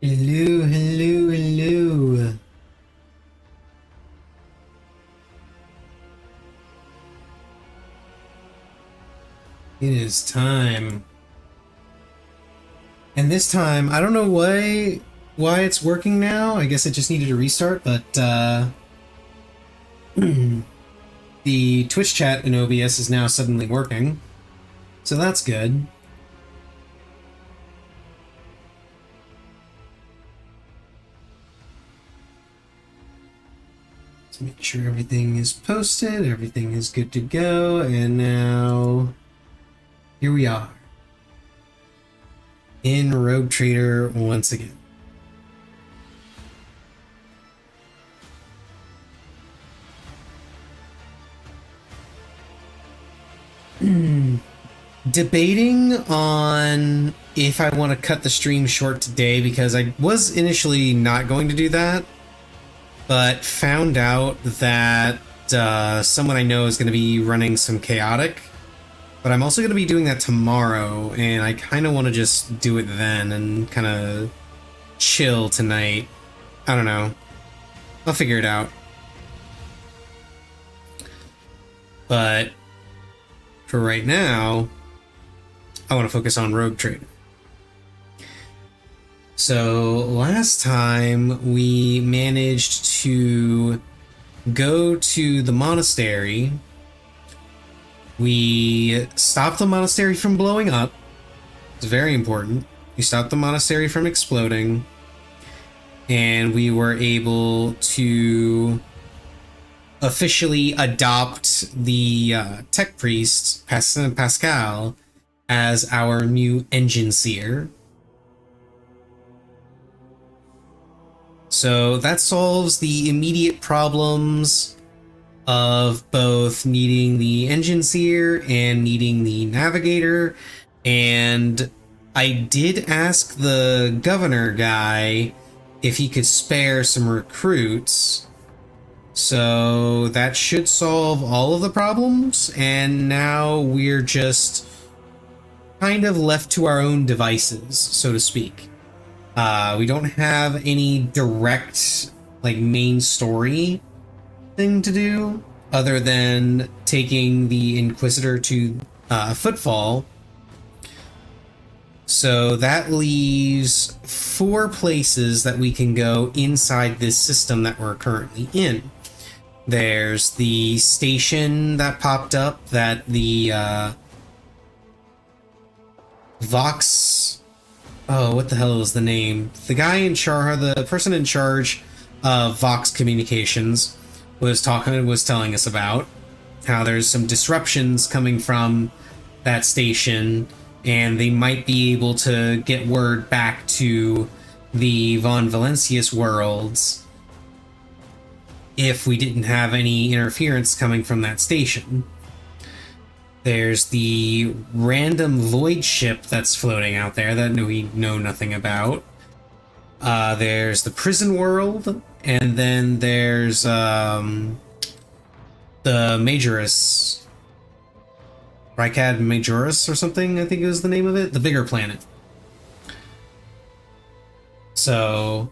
Hello, hello, hello. It is time. And this time, I don't know why it's working now. I guess it just needed a restart, but the Twitch chat in OBS is now suddenly working. So that's good. Let's make sure everything is posted, everything is good to go, and now here we are. In Rogue Trader once again. Debating on if I want to cut the stream short today, because I was initially not going to do that, but found out that someone I know is going to be running some chaotic. But I'm also going to be doing that tomorrow, and I kind of want to just do it then and kind of chill tonight. I don't know. I'll figure it out. But for right now, I want to focus on Rogue Trader. So last time we managed to go to the monastery. We stopped the monastery from blowing up. It's very important. We stopped the monastery from exploding. And we were able to officially adopt the tech priest, Pascal, as our new engine seer. So that solves the immediate problems of both needing the engine seer and needing the navigator. And I did ask the governor guy if he could spare some recruits. So that should solve all of the problems, and now we're just kind of left to our own devices, so to speak. We don't have any direct, main story thing to do, other than taking the Inquisitor to Footfall. So that leaves 4 places that we can go inside this system that we're currently in. There's the station that popped up that the Vox... Oh, what the hell is the name? The guy in charge, the person in charge of Vox Communications was telling us about how there's some disruptions coming from that station, and they might be able to get word back to the Von Valencius worlds if we didn't have any interference coming from that station. There's the random void ship that's floating out there that we know nothing about. There's the prison world, and then there's the Majoris. Rykad Majoris or something, I think is the name of it. The bigger planet. So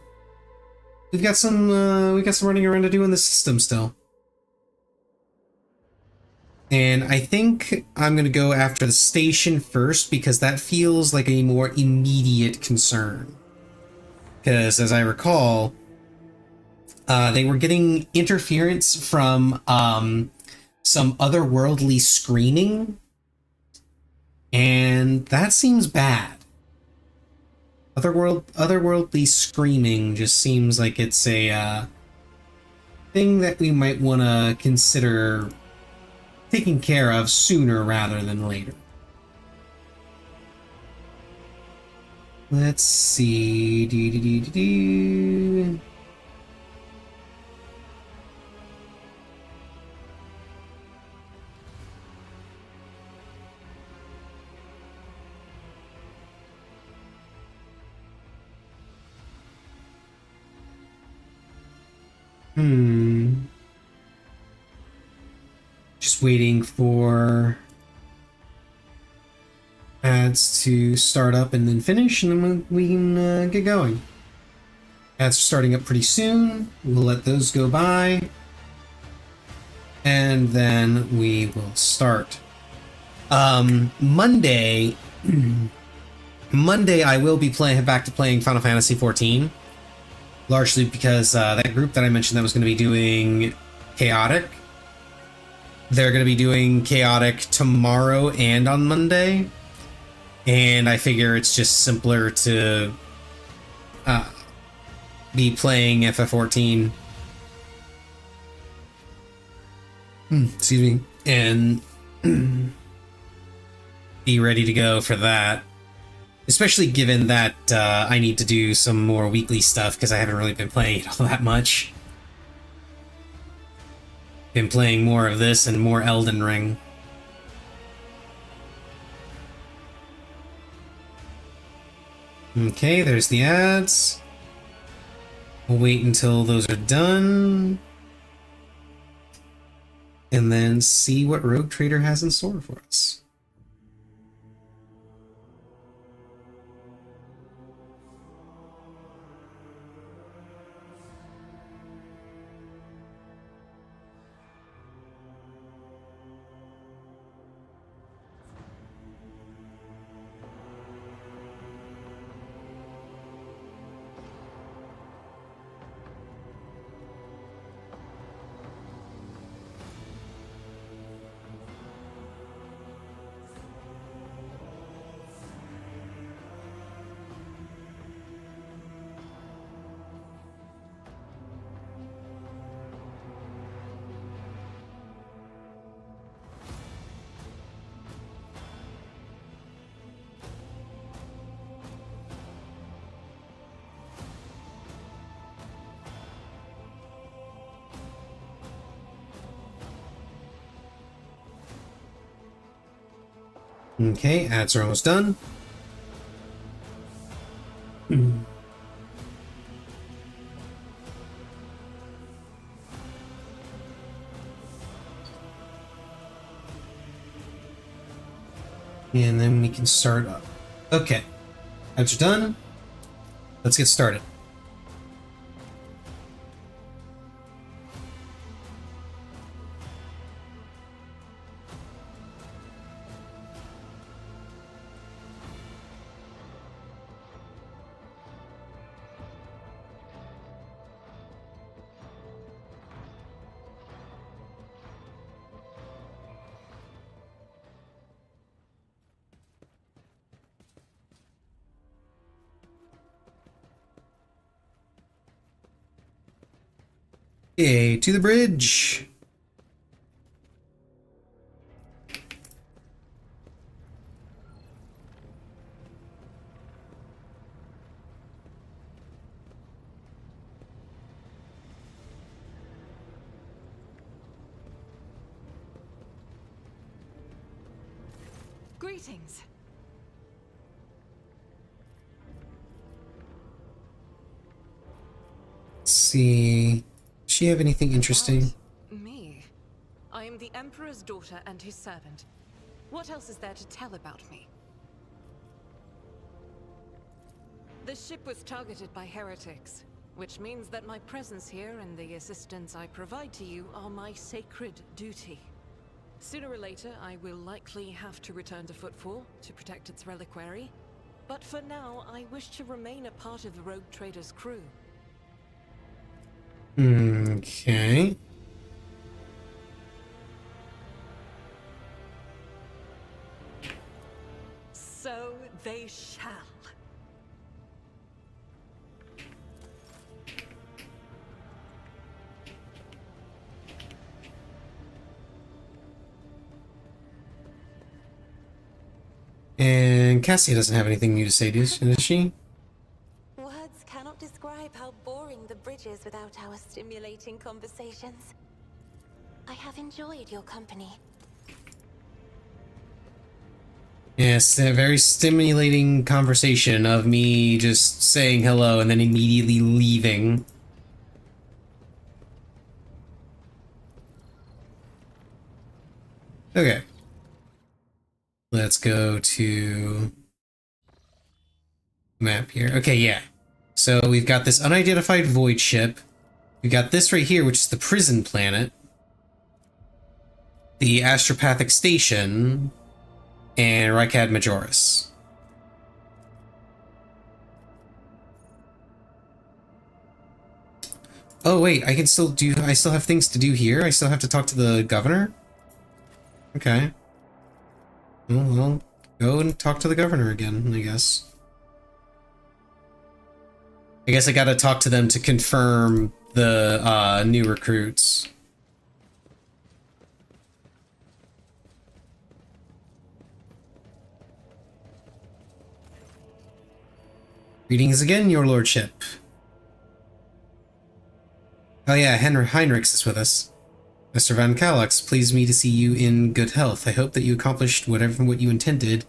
we've got some running around to do in the system still. And I think I'm going to go after the station first, because that feels like a more immediate concern. Because, as I recall, they were getting interference from some otherworldly screening, and that seems bad. Otherworldly screaming just seems like it's a thing that we might want to consider taking care of sooner rather than later. Let's see. Just waiting for ads to start up and then finish, and then we can get going. Ads are starting up pretty soon. We'll let those go by. And then we will start. Monday... Monday I will be back to playing Final Fantasy XIV. Largely because that group that I mentioned that was going to be doing Chaotic, they're going to be doing Chaotic tomorrow and on Monday. And I figure it's just simpler to be playing FF14. Excuse me. And be ready to go for that. Especially given that I need to do some more weekly stuff because I haven't really been playing it all that much. Been playing more of this and more Elden Ring. Okay, there's the ads. We'll wait until those are done. And then see what Rogue Trader has in store for us. Okay, ads are almost done. And then we can start up. Okay, ads are done. Let's get started. Okay, to the bridge. Greetings. Let's see. Does she have anything interesting? What? Me? I am the Emperor's daughter and his servant. What else is there to tell about me? The ship was targeted by heretics, which means that my presence here and the assistance I provide to you are my sacred duty. Sooner or later, I will likely have to return to Footfall to protect its reliquary, but for now, I wish to remain a part of the Rogue Trader's crew. Okay. So they shall. And Cassia doesn't have anything new to say, does she? Words cannot describe how boring the bridge is without our stimulating conversations. I have enjoyed your company. Yes, a very stimulating conversation of me just saying hello and then immediately leaving. Okay. Let's go to map here. Okay, yeah. So we've got this unidentified void ship. We've got this right here, which is the prison planet. The astropathic station. And Rykad Majoris. Oh wait, I still have things to do here? I still have to talk to the governor? Okay. Well, I'll go and talk to the governor again, I guess. I guess I gotta talk to them to confirm the new recruits. Greetings again, your lordship. Oh yeah, Heinrichs is with us. Mr. Van Kalux, pleased me to see you in good health. I hope that you accomplished what you intended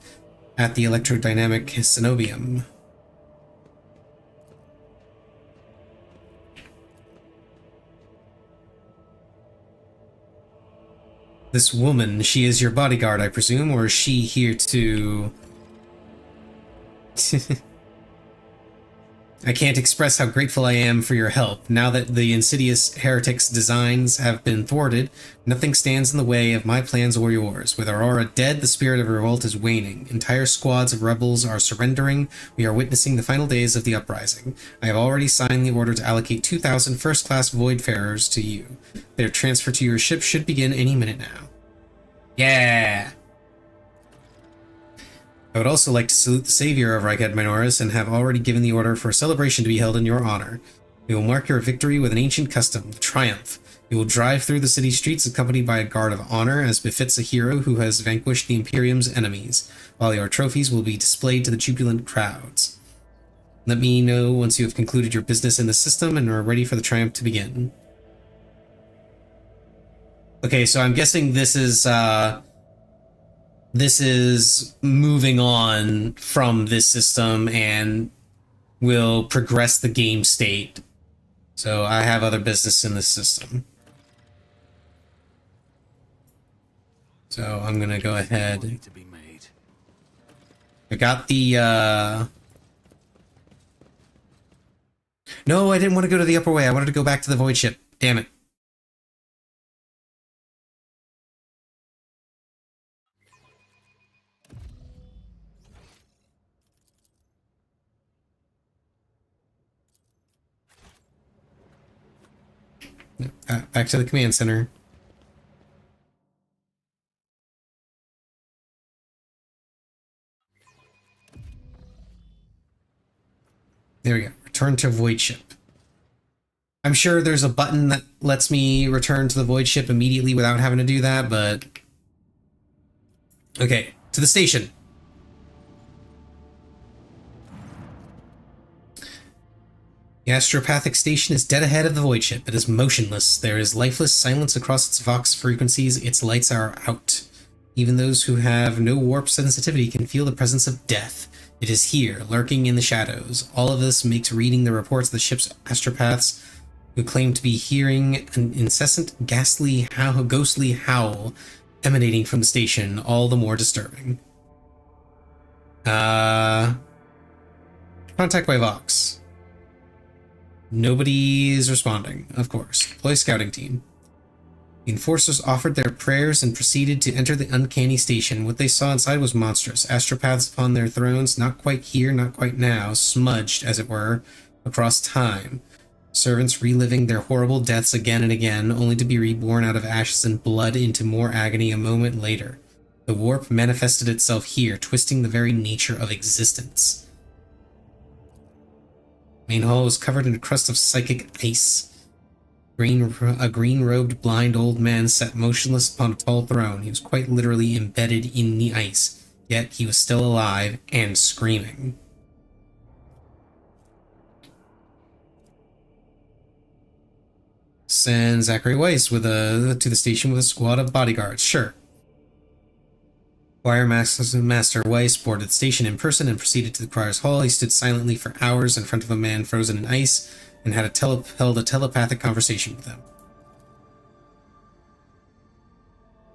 at the electrodynamic Cenobium. This woman, she is your bodyguard, I presume, or is she here to... I can't express how grateful I am for your help. Now that the insidious heretics' designs have been thwarted, nothing stands in the way of my plans or yours. With Aurora dead, the spirit of revolt is waning. Entire squads of rebels are surrendering. We are witnessing the final days of the uprising. I have already signed the order to allocate 2,000 first-class Voidfarers to you. Their transfer to your ship should begin any minute now. Yeah! I would also like to salute the savior of Rykad Minoris and have already given the order for a celebration to be held in your honor. We will mark your victory with an ancient custom, triumph. You will drive through the city streets accompanied by a guard of honor, as befits a hero who has vanquished the Imperium's enemies, while your trophies will be displayed to the jubilant crowds. Let me know once you have concluded your business in the system and are ready for the triumph to begin. Okay, so I'm guessing this is moving on from this system and will progress the game state. So I have other business in this system. So I'm gonna go ahead. I got the No, I didn't want to go to the upper way. I wanted to go back to the void ship. Damn it. Back to the command center. There we go. Return to void ship. I'm sure there's a button that lets me return to the void ship immediately without having to do that, but... Okay, to the station. The astropathic station is dead ahead of the void ship. It is motionless. There is lifeless silence across its vox frequencies. Its lights are out. Even those who have no warp sensitivity can feel the presence of death. It is here, lurking in the shadows. All of this makes reading the reports of the ship's astropaths who claim to be hearing an incessant, ghostly howl emanating from the station all the more disturbing. Contact by Vox. Nobody is responding, of course. Deploy scouting team. The enforcers offered their prayers and proceeded to enter the uncanny station. What they saw inside was monstrous. Astropaths upon their thrones, not quite here, not quite now, smudged, as it were, across time. Servants reliving their horrible deaths again and again, only to be reborn out of ashes and blood into more agony a moment later. The warp manifested itself here, twisting the very nature of existence. Main hall was covered in a crust of psychic ice. A green-robed blind old man sat motionless upon a tall throne. He was quite literally embedded in the ice, yet he was still alive and screaming. Send Zachary Weiss to the station with a squad of bodyguards. Sure. Choir Master Weiss boarded the station in person and proceeded to the choir's hall. He stood silently for hours in front of a man frozen in ice and held a telepathic conversation with him.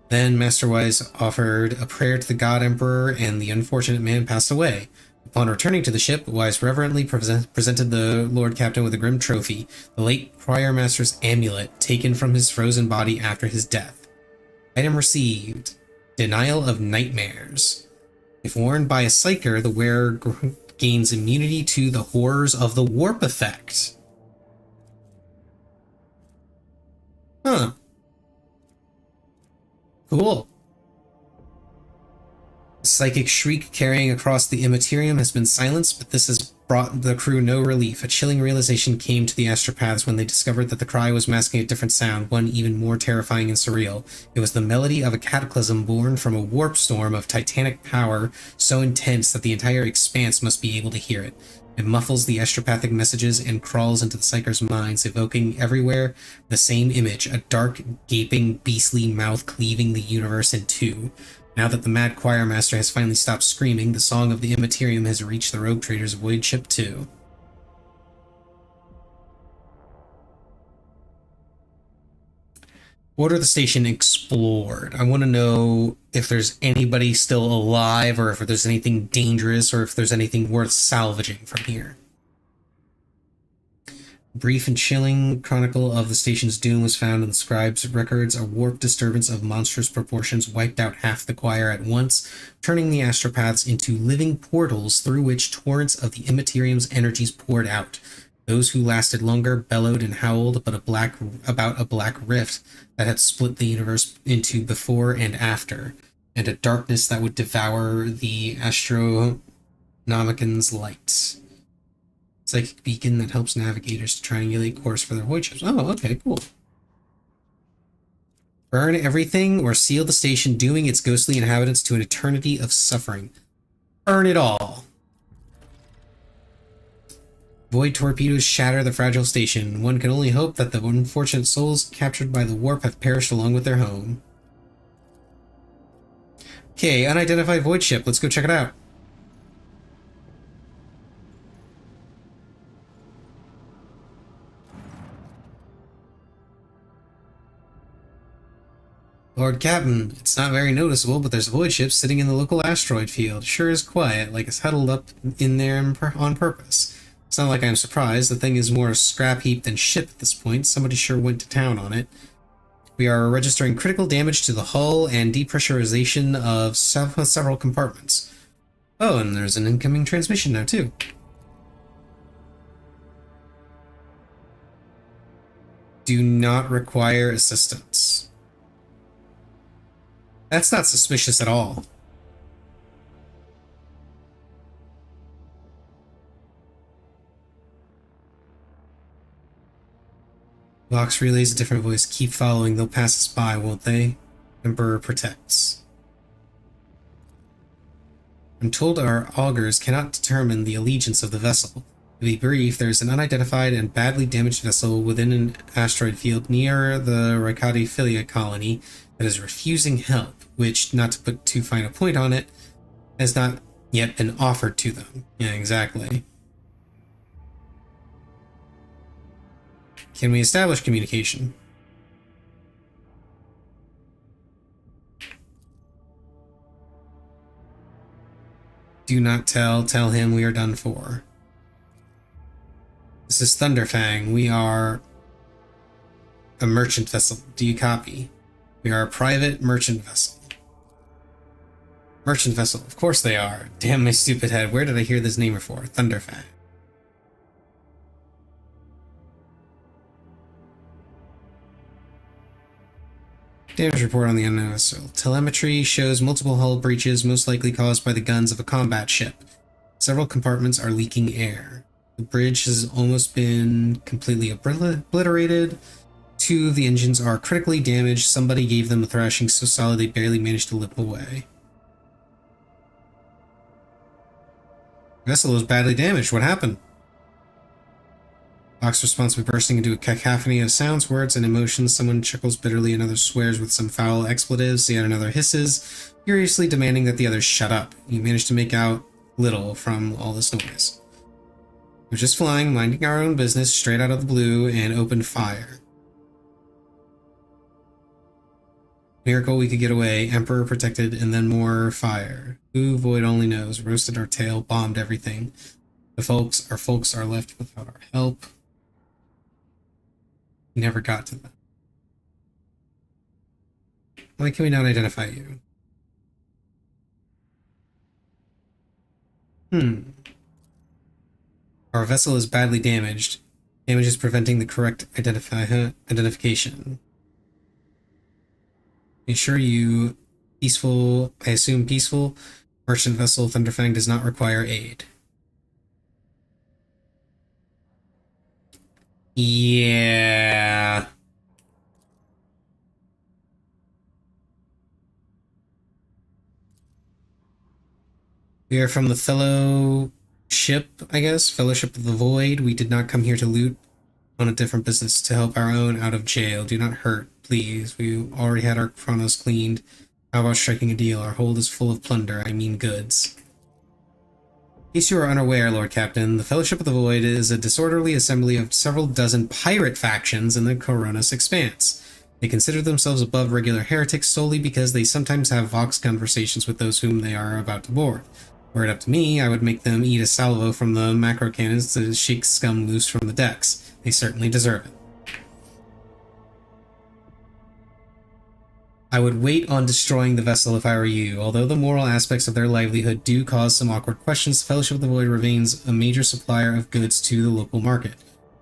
Then Master Weiss offered a prayer to the God Emperor, and the unfortunate man passed away. Upon returning to the ship, Wise reverently presented the Lord Captain with a grim trophy, the late Choir Master's amulet taken from his frozen body after his death. Item received: Denial of Nightmares. If worn by a Psyker, the wearer gains immunity to the horrors of the warp effect. Huh. Cool. The psychic shriek carrying across the immaterium has been silenced, but this has brought the crew no relief. A chilling realization came to the astropaths when they discovered that the cry was masking a different sound, one even more terrifying and surreal. It was the melody of a cataclysm born from a warp storm of titanic power so intense that the entire expanse must be able to hear it. It muffles the astropathic messages and crawls into the Psyker's minds, evoking everywhere the same image, a dark, gaping, beastly mouth cleaving the universe in two. Now that the mad choir master has finally stopped screaming, the song of the Immaterium has reached the rogue trader's void ship too. Order the station explored. I want to know if there's anybody still alive, or if there's anything dangerous, or if there's anything worth salvaging from here. Brief and chilling chronicle of the station's doom was found in the scribe's records. A warp disturbance of monstrous proportions wiped out half the choir at once, turning the astropaths into living portals through which torrents of the Immaterium's energies poured out. Those who lasted longer bellowed and howled about a black rift that had split the universe into before and after, and a darkness that would devour the Astronomican's light. Psychic beacon that helps navigators to triangulate course for their void ships. Oh, okay, cool. Burn everything or seal the station, dooming its ghostly inhabitants to an eternity of suffering. Burn it all. Void torpedoes shatter the fragile station. One can only hope that the unfortunate souls captured by the warp have perished along with their home. Okay, unidentified void ship. Let's go check it out. Lord Captain, it's not very noticeable, but there's a void ship sitting in the local asteroid field. Sure is quiet, like it's huddled up in there on purpose. It's not like I'm surprised. The thing is more a scrap heap than ship at this point. Somebody sure went to town on it. We are registering critical damage to the hull and depressurization of several compartments. Oh, and there's an incoming transmission now, too. Do not require assistance. That's not suspicious at all. Vox relays a different voice. Keep following. They'll pass us by, won't they? Emperor protects. I'm told our augurs cannot determine the allegiance of the vessel. To be brief, there is an unidentified and badly damaged vessel within an asteroid field near the Ricati Filia colony that is refusing help, which, not to put too fine a point on it, has not yet been offered to them. Yeah, exactly. Can we establish communication? Do not tell him we are done for. This is Thunderfang. We are a merchant vessel. Do you copy? We are a private merchant vessel. Merchant vessel. Of course they are. Damn my stupid head. Where did I hear this name before? Thunderfang. Damage report on the unknown vessel. Telemetry shows multiple hull breaches, most likely caused by the guns of a combat ship. Several compartments are leaking air. The bridge has almost been completely obliterated. Two of the engines are critically damaged. Somebody gave them a thrashing so solid they barely managed to limp away. The vessel was badly damaged. What happened? Vox responds by bursting into a cacophony of sounds, words, and emotions. Someone chuckles bitterly, another swears with some foul expletives, yet another hisses, furiously demanding that the others shut up. You manage to make out little from all this noise. We're just flying, minding our own business, straight out of the blue, and opened fire. Miracle we could get away. Emperor protected, and then more fire. Who Void only knows. Roasted our tail, bombed everything. Our folks are left without our help. We never got to them. Why can we not identify you? Our vessel is badly damaged. Damage is preventing the correct identification. Ensure you peaceful. I assume peaceful. Merchant vessel Thunderfang does not require aid. Yeah. We are from the Fellowship, I guess. Fellowship of the Void. We did not come here to loot on a different business to help our own out of jail. Do not hurt, please. We already had our chronos cleaned. How about striking a deal? Our hold is full of plunder. I mean goods. In case you are unaware, Lord Captain, the Fellowship of the Void is a disorderly assembly of several dozen pirate factions in the Coronis Expanse. They consider themselves above regular heretics solely because they sometimes have Vox conversations with those whom they are about to board. Were it up to me, I would make them eat a salvo from the macro cannons to shake scum loose from the decks. They certainly deserve it. I would wait on destroying the vessel if I were you. Although the moral aspects of their livelihood do cause some awkward questions, the Fellowship of the Void remains a major supplier of goods to the local market.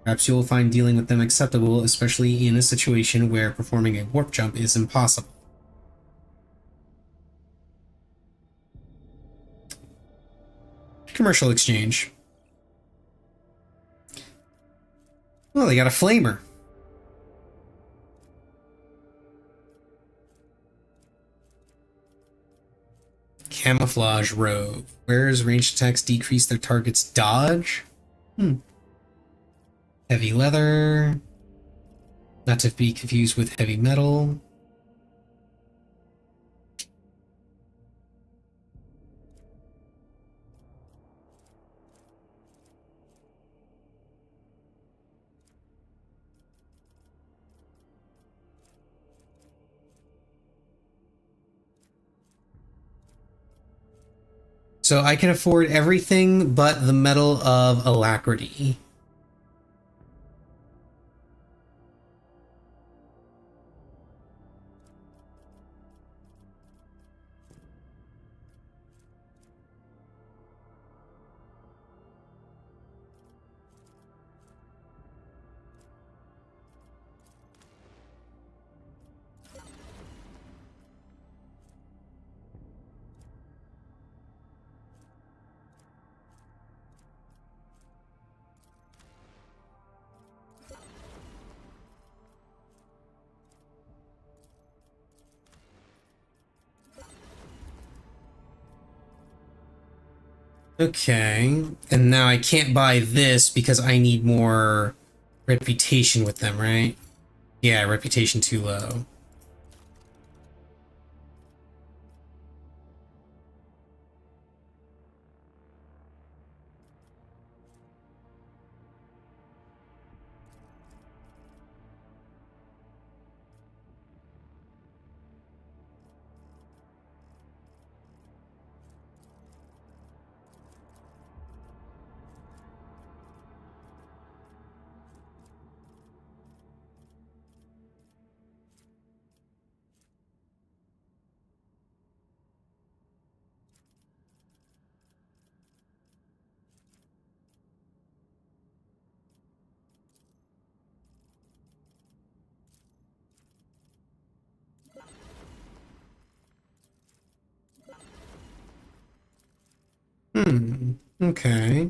Perhaps you will find dealing with them acceptable, especially in a situation where performing a warp jump is impossible. Commercial exchange. Well, they got a flamer. Camouflage robe. Wearers ranged attacks decrease their target's dodge? Heavy leather. Not to be confused with heavy metal. So I can afford everything but the Medal of Alacrity. Okay, and now I can't buy this because I need more reputation with them, right? Yeah, reputation too low. Okay.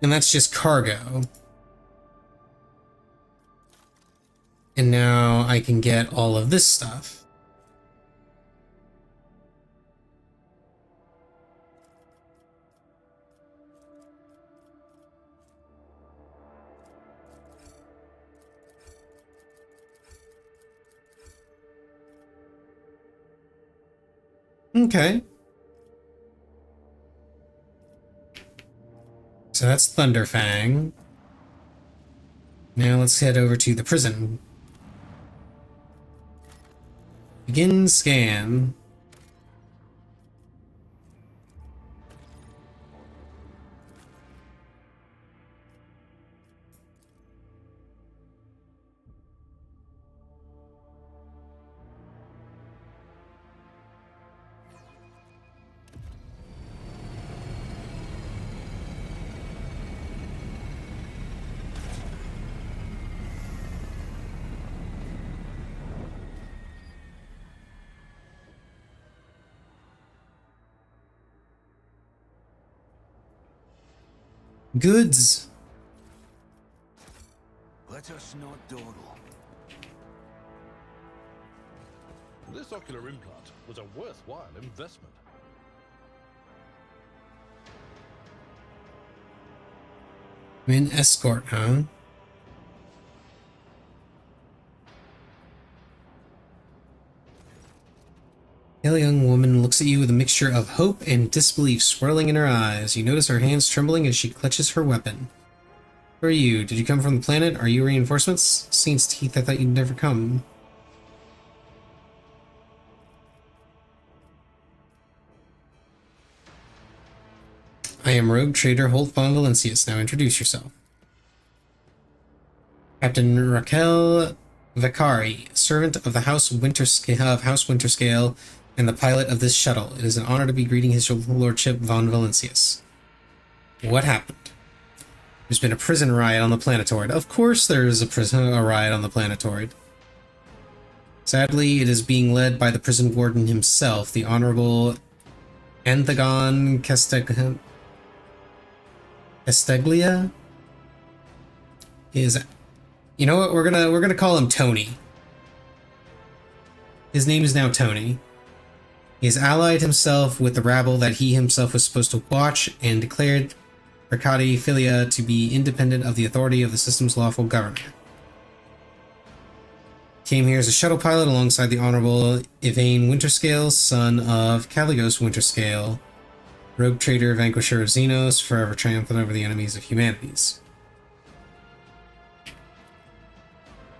And that's just cargo. And now I can get all of this stuff. Okay. So that's Thunderfang. Now let's head over to the prison. Begin scan. Goods. Let us not dawdle. This ocular implant was a worthwhile investment. I'm in escort, huh? The young woman looks at you with a mixture of hope and disbelief swirling in her eyes. You notice her hands trembling as she clutches her weapon. Who are you? Did you come from the planet? Are you reinforcements? Saint's teeth, I thought you'd never come. I am Rogue Trader Holt von Valencius. Now introduce yourself. Captain Raquel Vicari, servant of the House Winterscale, and the pilot of this shuttle. It is an honor to be greeting His Lordship von Valencius. What happened? There's been a prison riot on the planetoid. Of course there's a riot on the planetoid. Sadly, it is being led by the prison warden himself, the Honorable Anthragon Casteglia. You know what? We're gonna call him Tony. His name is now Tony. He has allied himself with the rabble that he himself was supposed to watch and declared Ricati Filia to be independent of the authority of the system's lawful governor. Came here as a shuttle pilot alongside the Honorable Yvain Winterscale, son of Caligos Winterscale, rogue trader, vanquisher of Xenos, forever triumphant over the enemies of humanities.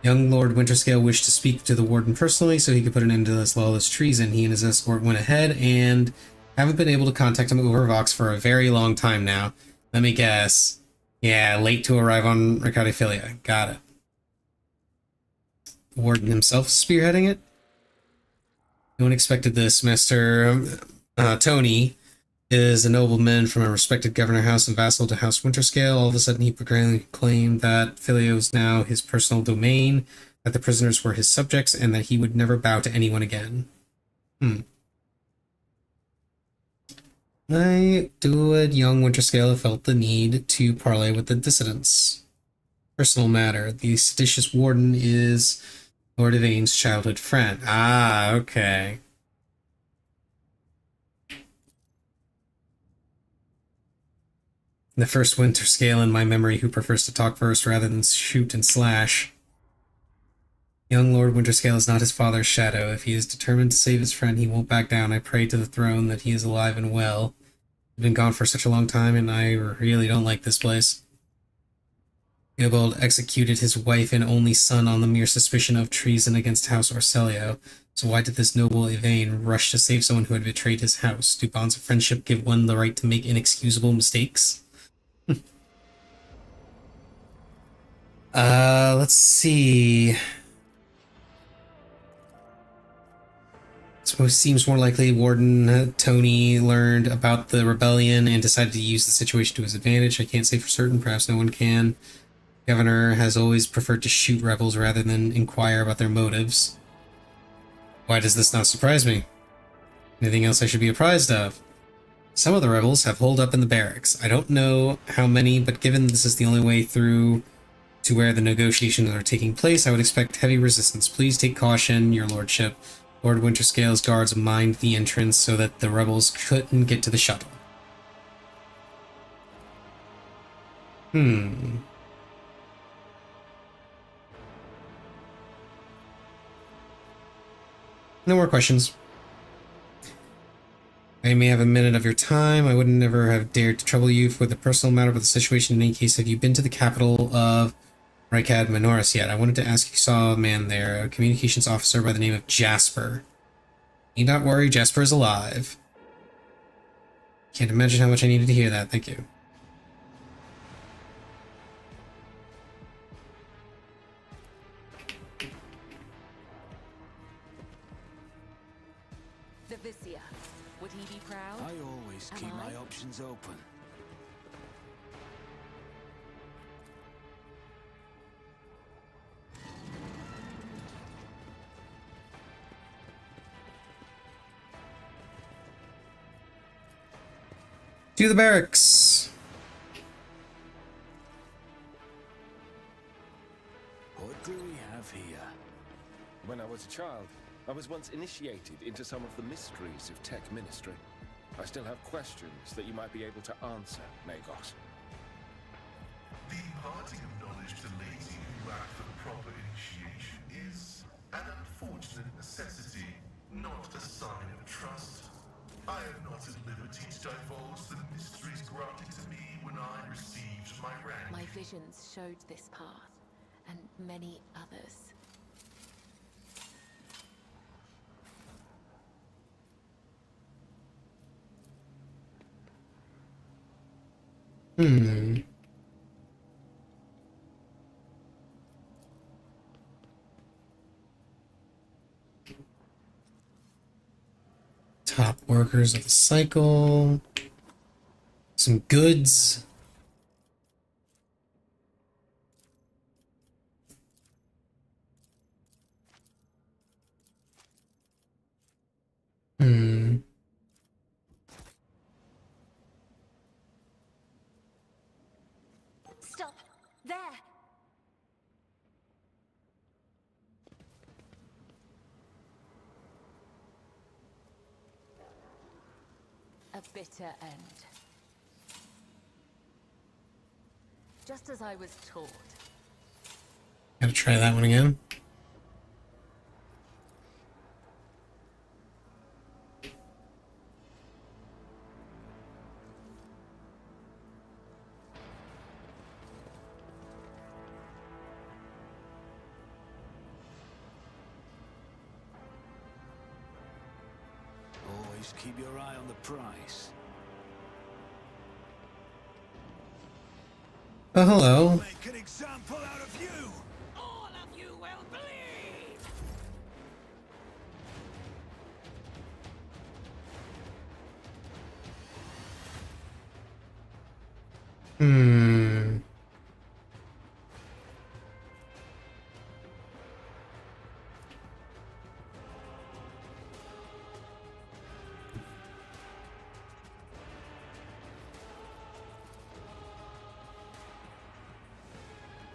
Young Lord Winterscale wished to speak to the warden personally so he could put an end to this lawless treason. He and his escort went ahead and haven't been able to contact him over Vox for a very long time now. Let me guess. Yeah, late to arrive on Ricardophilia. Got it. The warden himself spearheading it? No one expected this. Master Tony is a nobleman from a respected governor house and vassal to House Winterscale. All of a sudden he proclaimed that Filio is now his personal domain, that the prisoners were his subjects, and that he would never bow to anyone again. Why would young Winterscale have felt the need to parley with the dissidents? Personal matter. The seditious warden is Lord Yvain's childhood friend. Ah, okay. The first Winterscale in my memory who prefers to talk first rather than shoot and slash. Young Lord Winterscale is not his father's shadow. If he is determined to save his friend, he won't back down. I pray to the throne that he is alive and well. I've been gone for such a long time, and I really don't like this place. Theobald executed his wife and only son on the mere suspicion of treason against House Orselio. So why did this noble Yvain rush to save someone who had betrayed his house? Do bonds of friendship give one the right to make inexcusable mistakes? Let's see. So it seems more likely Warden Tony learned about the rebellion and decided to use the situation to his advantage. I can't say for certain, perhaps no one can. Governor has always preferred to shoot rebels rather than inquire about their motives. Why does this not surprise me? Anything else I should be apprised of? Some of the rebels have holed up in the barracks. I don't know how many, but given this is the only way through to where the negotiations are taking place. I would expect heavy resistance. Please take caution, your lordship. Lord Winterscale's guards mined the entrance so that the rebels couldn't get to the shuttle. No more questions. I may have a minute of your time. I would never have dared to trouble you with a personal matter about the situation. In any case, have you been to the capital of Rykad Minoris yet? I wanted to ask if you saw a man there, a communications officer by the name of Jasper. Need not worry, Jasper is alive. Can't imagine how much I needed to hear that. Thank you. The Vizier. Would he be proud? I always keep my options open. To the barracks. What do we have here? When I was a child, I was once initiated into some of the mysteries of tech ministry. I still have questions that you might be able to answer, Magos. The imparting of knowledge to laity who lack the proper initiation is an unfortunate necessity, not a sign of trust. I am not at liberty to divulge the mysteries granted to me when I received my rank. My visions showed this path, and many others. Top workers of the cycle. Some goods. Stop! There! A bitter end. Just as I was taught. Gotta try that one again. Always keep your eye on the price. Oh, hello. Make an example out of you! All of you will bleed!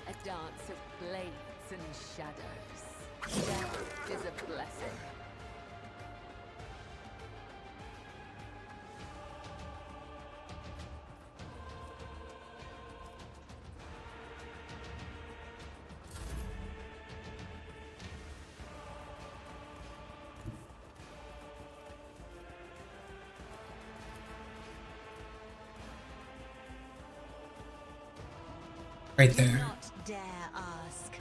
A dance of blades and shadows. Death is a blessing. Right there. Not dare ask.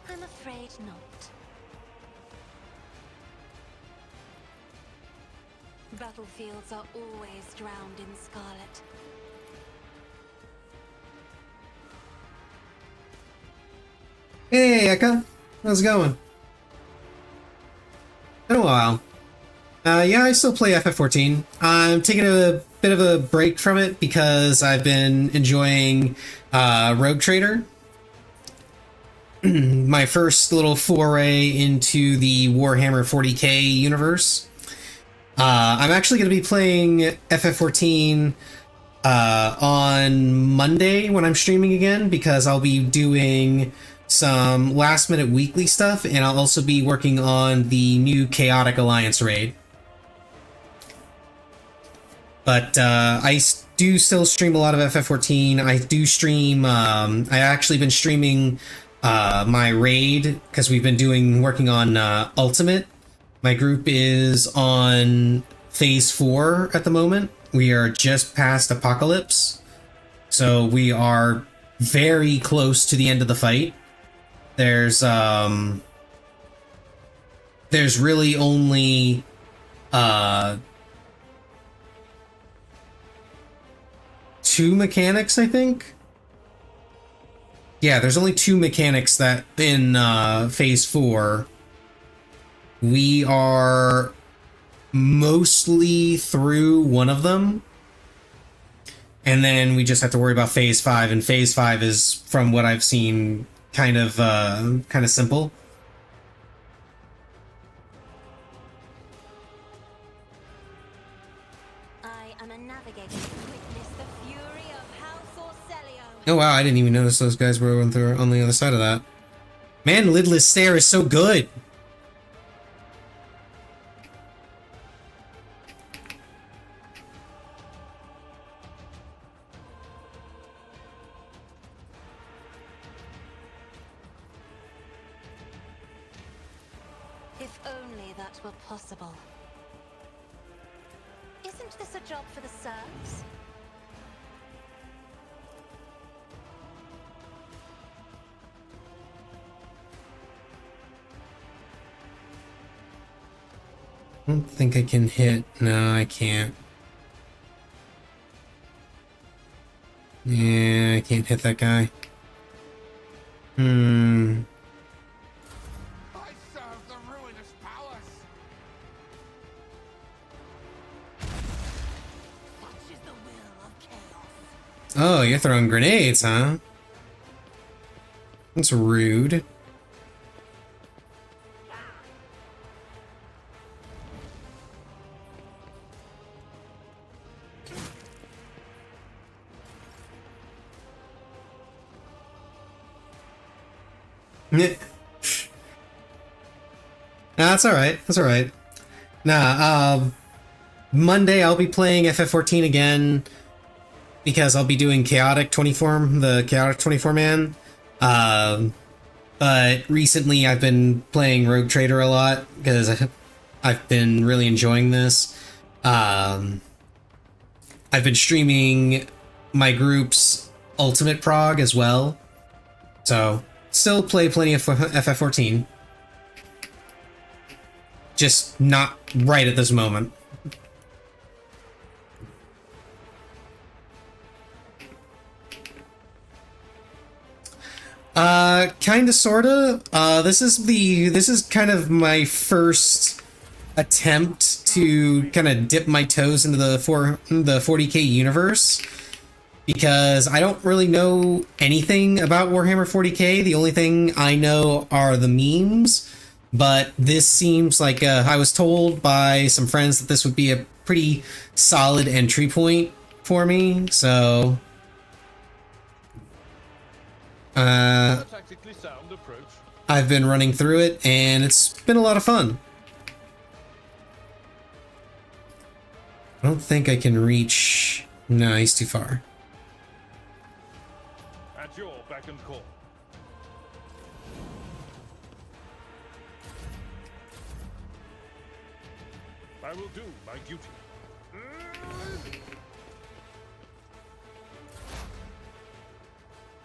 I'm afraid not. Battlefields are always drowned in scarlet. Hey, Eka. How's it going? Been a while. Yeah, I still play FF14. I'm taking a bit of a break from it because I've been enjoying Rogue Trader. My first little foray into the Warhammer 40k universe. I'm actually going to be playing FF14 on Monday when I'm streaming again, because I'll be doing some last minute weekly stuff, and I'll also be working on the new Chaotic Alliance raid. But do still stream a lot of FF14. I do stream, I actually been streaming my raid, because we've been working on Ultimate. My group is on Phase 4 at the moment. We are just past Apocalypse, so we are very close to the end of the fight. There's really only two mechanics, I think. Yeah, there's only two mechanics that in Phase 4. We are mostly through one of them, and then we just have to worry about Phase 5, and Phase 5 is, from what I've seen, kind of simple. I am a navigator to witness the fury of House Orcelio. Oh wow, I didn't even notice those guys were on the other side of that. Man, Lidless Stare is so good! If only that were possible. Isn't this a job for the serfs? I don't think I can hit. No, I can't. Yeah, I can't hit that guy. I serve the ruinous powers. Such is the will of chaos. Oh, you're throwing grenades, huh? That's rude. Yeah. Nah, that's alright. That's alright. Nah, Monday I'll be playing FF14 again, because I'll be doing Chaotic 24, the Chaotic 24 man. But recently I've been playing Rogue Trader a lot, because I've been really enjoying this. I've been streaming my group's Ultimate Prog as well, so still play plenty of FF14. Just not right at this moment. Kinda, sorta. This is kind of my first attempt to kind of dip my toes into the 40k universe, because I don't really know anything about Warhammer 40k. The only thing I know are the memes, but this seems like I was told by some friends that this would be a pretty solid entry point for me, so Tactically sound approach. I've been running through it, and it's been a lot of fun. I don't think I can reach... No, he's too far. At your beck and call. I will do my duty.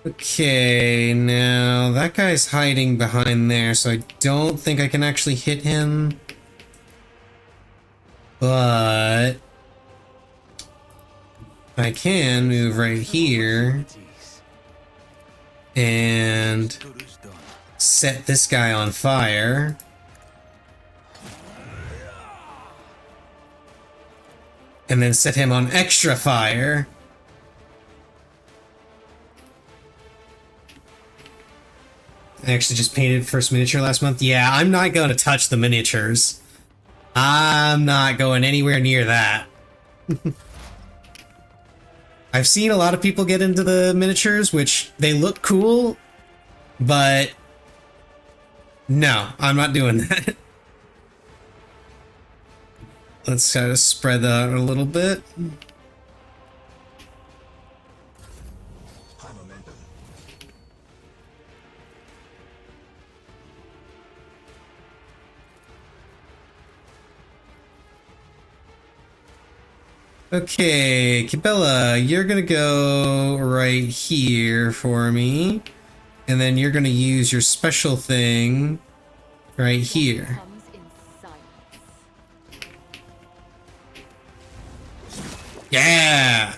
Okay, now that guy's hiding behind there, so I don't think I can actually hit him. But I can move right here and set this guy on fire. And then set him on extra fire. I actually just painted first miniature last month. Yeah, I'm not going to touch the miniatures. I'm not going anywhere near that. I've seen a lot of people get into the miniatures, which they look cool, but no, I'm not doing that. Let's try to spread that out a little bit. Okay, Cabela, you're gonna go right here for me. And then you're gonna use your special thing right here. Yeah!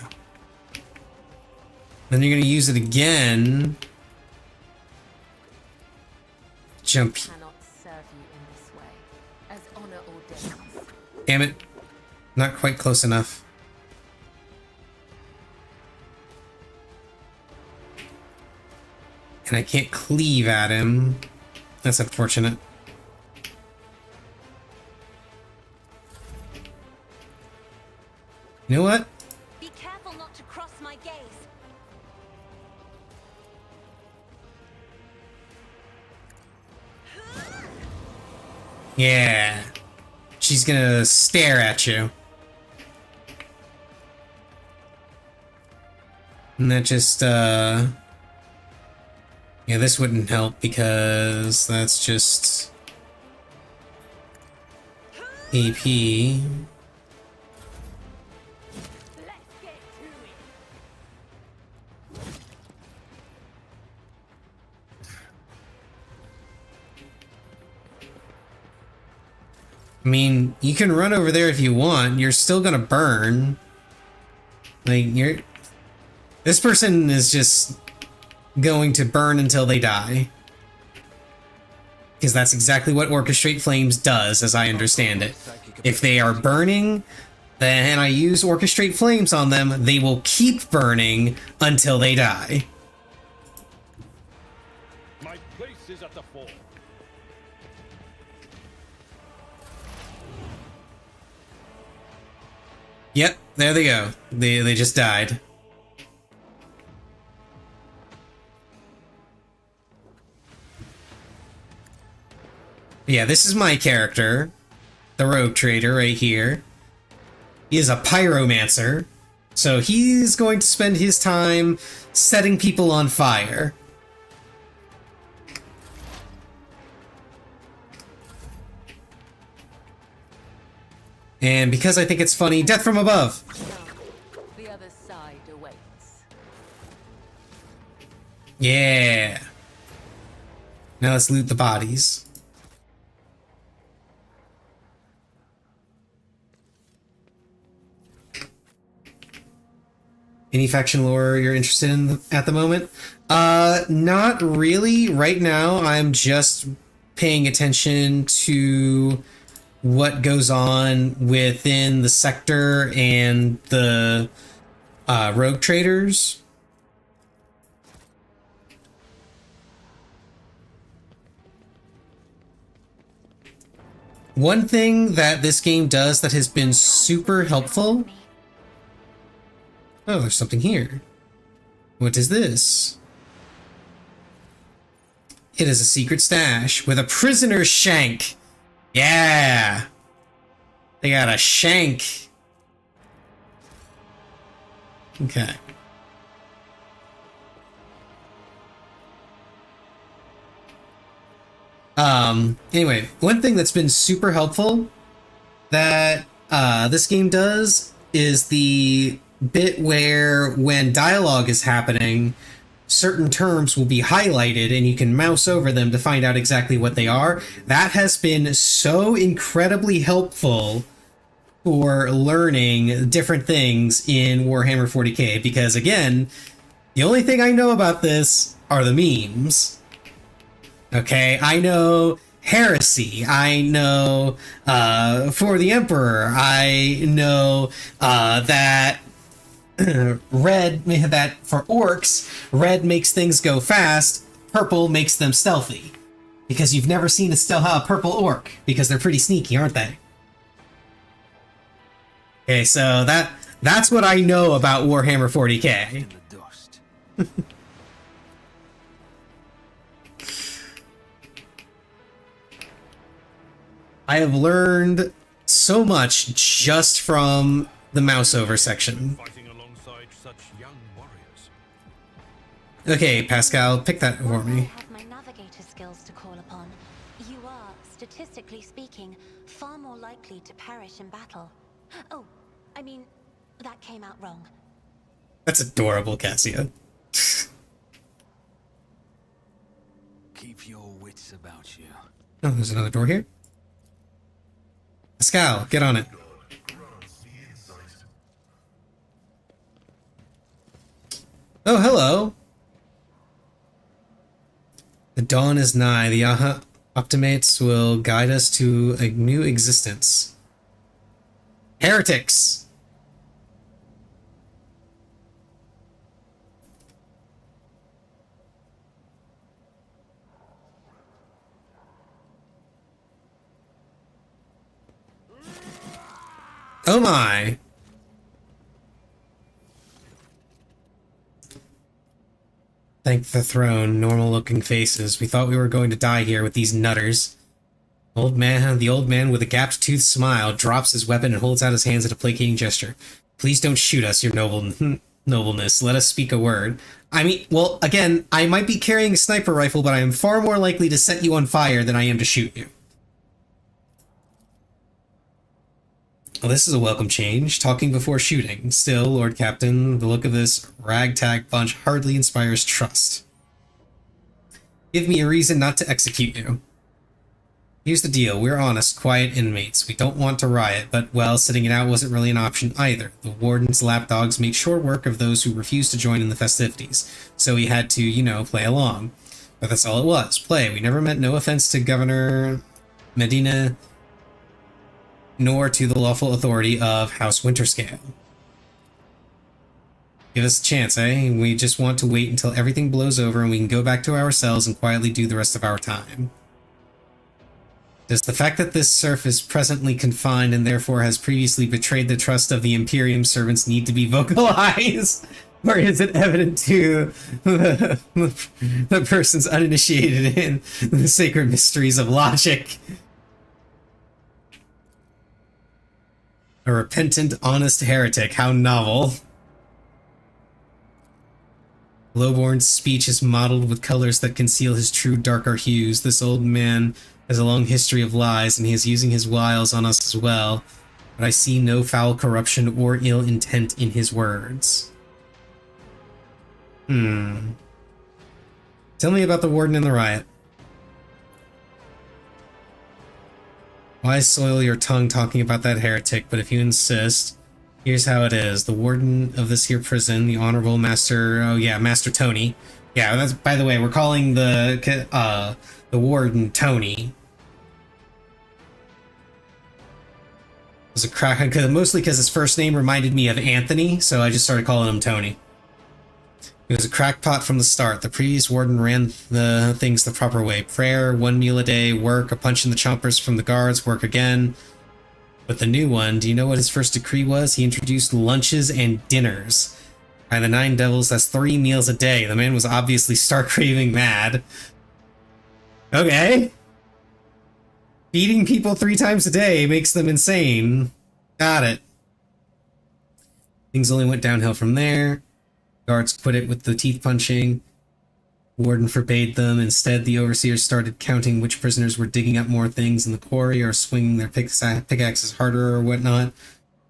Then you're gonna use it again. Jump. Cannot serve you in this way, as honor ordains. Damn it. Not quite close enough. And I can't cleave at him. That's unfortunate. You know what? Be careful not to cross my gaze. Yeah. She's gonna stare at you. And that just, yeah, this wouldn't help because that's just AP. I mean, you can run over there if you want. You're still gonna burn. Like, this person is just going to burn until they die. Because that's exactly what Orchestrate Flames does, as I understand it. If they are burning, then I use Orchestrate Flames on them, they will keep burning until they die. My place is at the fore. Yep, there they go. They just died. Yeah, this is my character, the Rogue Trader right here. He is a pyromancer, so he's going to spend his time setting people on fire. And because I think it's funny, death from above! The other side awaits. Yeah! Now let's loot the bodies. Any faction lore you're interested in at the moment? Not really. Right now, I'm just paying attention to what goes on within the sector and the rogue traders. One thing that this game does that has been super helpful. Oh, there's something here. What is this? It is a secret stash with a prisoner's shank. Yeah! They got a shank. Okay. Anyway, one thing that's been super helpful that this game does is the bit where when dialogue is happening, certain terms will be highlighted and you can mouse over them to find out exactly what they are. That has been so incredibly helpful for learning different things in Warhammer 40k because, again, the only thing I know about this are the memes. Okay, I know heresy, I know for the Emperor, I know that red, that for orcs, red makes things go fast, purple makes them stealthy. Because you've never seen a purple orc, because they're pretty sneaky, aren't they? Okay, so That's what I know about Warhammer 40k. In the dust. I have learned so much just from the mouse over section. Fighting alongside such young warriors. Okay, Pascal, pick that for I me. have my navigator skills to call upon. You are, statistically speaking, far more likely to perish in battle. Oh, I mean, that came out wrong. That's adorable, Cassia. Keep your wits about you. Oh, there's another door here. Pascal, get on it. Grants the insight. Oh, hello. The dawn is nigh. The Optimates will guide us to a new existence. Heretics! Oh my! Thank the throne, normal-looking faces. We thought we were going to die here with these nutters. The old man with a gapped-toothed smile drops his weapon and holds out his hands in a placating gesture. Please don't shoot us, your nobleness. Let us speak a word. I mean, well, again, I might be carrying a sniper rifle, but I am far more likely to set you on fire than I am to shoot you. Well, this is a welcome change. Talking before shooting. Still, Lord Captain, the look of this ragtag bunch hardly inspires trust. Give me a reason not to execute you. Here's the deal. We're honest, quiet inmates. We don't want to riot, but, well, sitting it out wasn't really an option either. The warden's lapdogs make short work of those who refuse to join in the festivities, so we had to, you know, play along. But that's all it was. Play. We never meant no offense to Governor Medina, nor to the lawful authority of House Winterscale. Give us a chance, eh? We just want to wait until everything blows over and we can go back to our cells and quietly do the rest of our time. Does the fact that this serf is presently confined and therefore has previously betrayed the trust of the Imperium servants need to be vocalized? Or is it evident to the persons uninitiated in the sacred mysteries of logic? A repentant, honest heretic. How novel. Lowborn's speech is mottled with colors that conceal his true darker hues. This old man has a long history of lies, and he is using his wiles on us as well. But I see no foul corruption or ill intent in his words. Tell me about the warden and the riot. Why soil your tongue talking about that heretic, but if you insist, here's how it is. The warden of this here prison, the Honorable Master... Oh yeah, Master Tony. Yeah, that's, by the way, we're calling the warden Tony. It was a crack, mostly because his first name reminded me of Anthony, so I just started calling him Tony. He was a crackpot from the start. The previous warden ran the things the proper way. Prayer, 1 meal a day, work, a punch in the chompers from the guards, work again. But the new one, do you know what his first decree was? He introduced lunches and dinners. By the 9 devils, that's 3 meals a day. The man was obviously stark raving mad. Okay. Feeding people 3 times a day makes them insane. Got it. Things only went downhill from there. Guards quit it with the teeth punching. Warden forbade them. Instead, the overseers started counting which prisoners were digging up more things in the quarry or swinging their pickaxes harder or whatnot.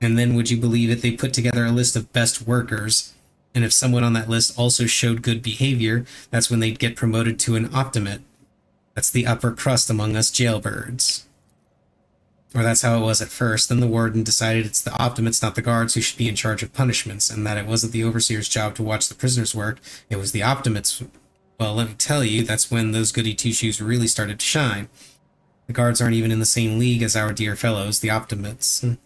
And then, would you believe it, they put together a list of best workers. And if someone on that list also showed good behavior, that's when they'd get promoted to an optimate. That's the upper crust among us jailbirds. Or that's how it was at first. Then the warden decided it's the optimates, not the guards, who should be in charge of punishments, and that it wasn't the overseer's job to watch the prisoners work. It was the optimates. Well, let me tell you, that's when those goody two-shoes really started to shine. The guards aren't even in the same league as our dear fellows, the optimates. In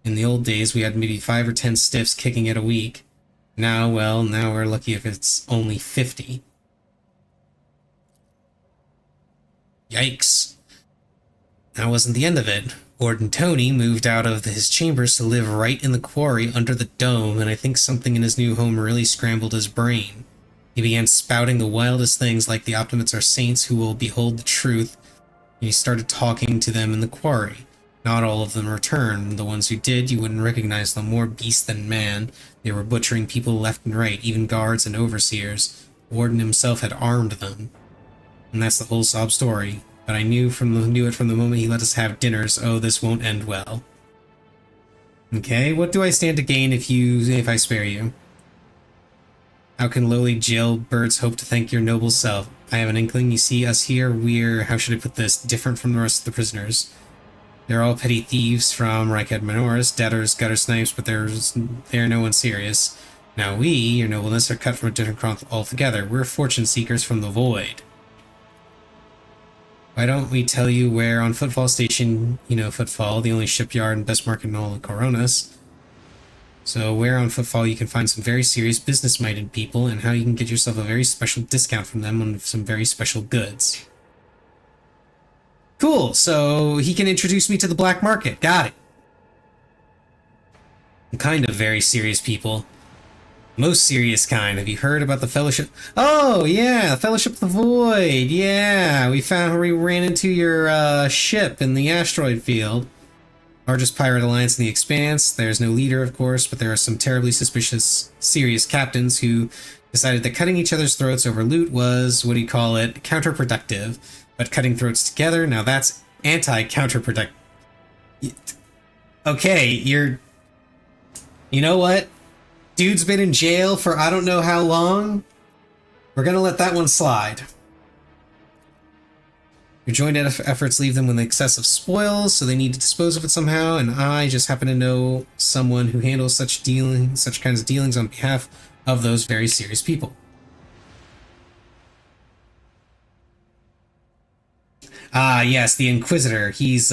the old days, we had maybe 5 or 10 stiffs kicking it a week. Now, well, now we're lucky if it's only 50. Yikes. That wasn't the end of it. Warden Tony moved out of his chambers to live right in the quarry under the dome, and I think something in his new home really scrambled his brain. He began spouting the wildest things like the Optimates are saints who will behold the truth, and he started talking to them in the quarry. Not all of them returned. The ones who did, you wouldn't recognize them, more beast than man. They were butchering people left and right, even guards and overseers. Warden himself had armed them. And that's the whole sob story. But I knew it from the moment he let us have dinners. Oh, this won't end well. Okay, what do I stand to gain if I spare you? How can lowly jailbirds hope to thank your noble self? I have an inkling. You see, us here, we're, how should I put this, different from the rest of the prisoners. They're all petty thieves from Reichhead Minoris, debtors, gutter snipes, but they're no one serious. Now we, your nobleness, are cut from a different cloth altogether. We're fortune seekers from the void. Why don't we tell you where on Footfall Station, you know Footfall, the only shipyard and best market in all of Coronas. So where on Footfall you can find some very serious business-minded people and how you can get yourself a very special discount from them on some very special goods. Cool, so he can introduce me to the black market. Got it. Kind of very serious people. Most serious kind. Have you heard about the Fellowship? Oh, yeah, Fellowship of the Void. Yeah, we ran into your ship in the asteroid field. Largest pirate alliance in the Expanse. There's no leader, of course, but there are some terribly suspicious, serious captains who decided that cutting each other's throats over loot was, what do you call it, counterproductive. But cutting throats together, now that's anti-counterproductive. Okay, you know what? Dude's been in jail for I don't know how long. We're gonna let that one slide. Your joint efforts leave them with excessive spoils, so they need to dispose of it somehow, and I just happen to know someone who handles such kinds of dealings on behalf of those very serious people. Ah, yes, the Inquisitor. He's,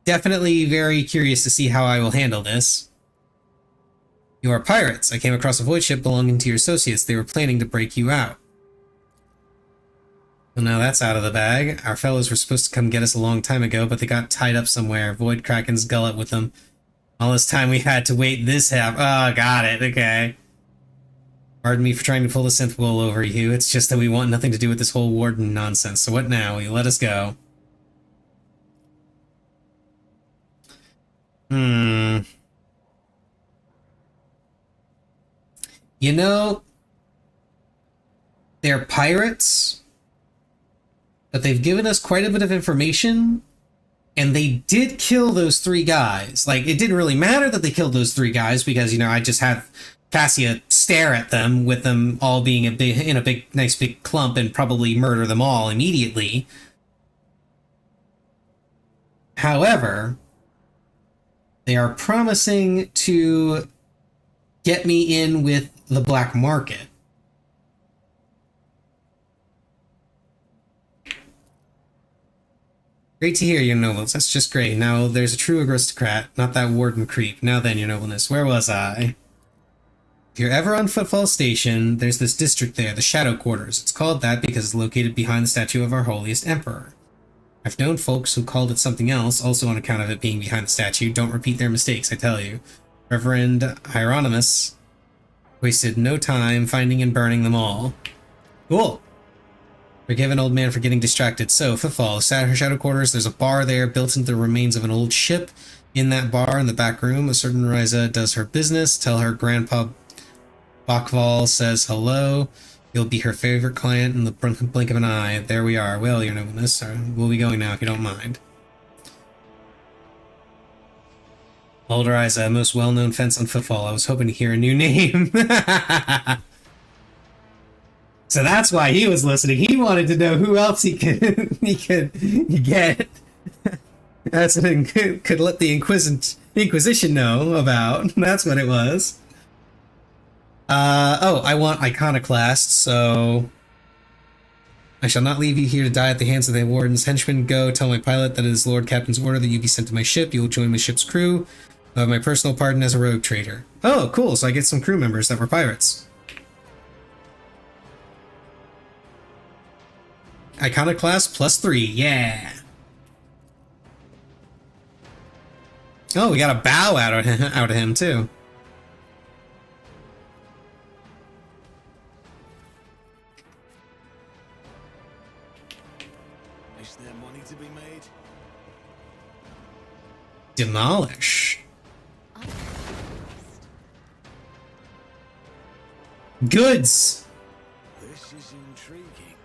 definitely very curious to see how I will handle this. You are pirates. I came across a void ship belonging to your associates. They were planning to break you out. Well, now that's out of the bag. Our fellows were supposed to come get us a long time ago, but they got tied up somewhere. Void Kraken's gullet with them. All this time we had to wait this half. Oh, got it. Okay. Pardon me for trying to pull the synth wool over you. It's just that we want nothing to do with this whole warden nonsense. So what now? You let us go. You know, they're pirates, but they've given us quite a bit of information, and they did kill those 3 guys. Like, it didn't really matter that they killed those 3 guys because, you know, I just had Cassia stare at them with them all being in a nice big clump and probably murder them all immediately. However, they are promising to get me in with the black market. Great to hear, your nobles. That's just great. Now, there's a true aristocrat, not that warden creep. Now then, your nobleness, where was I? If you're ever on Footfall Station, there's this district there, the Shadow Quarters. It's called that because it's located behind the statue of our holiest emperor. I've known folks who called it something else, also on account of it being behind the statue. Don't repeat their mistakes, I tell you. Reverend Hieronymus wasted no time finding and burning them all. Cool. Forgive an old man for getting distracted. So, Footfall, Shadow Quarters, there's a bar there built into the remains of an old ship. In that bar, in the back room, a certain Riza does her business. Tell her Grandpa Bakval says hello. You'll be her favorite client in the blink of an eye. There we are. Well, your nobleness, we'll be going now if you don't mind. Old Riza, most well-known fence on Footfall. I was hoping to hear a new name. So that's why he was listening. He wanted to know who else he could get. That's what could let the Inquisition know about. That's what it was. Oh, I want Iconoclast, so I shall not leave you here to die at the hands of the Warden's henchmen. Go tell my pilot that it is Lord Captain's order that you be sent to my ship. You will join my ship's crew. I have my personal pardon as a rogue trader. Oh, cool, so I get some crew members that were pirates. Iconoclast +3, yeah. Oh, we got a bow out of him too. Is there money to be made? Demolish. Goods. This is intriguing.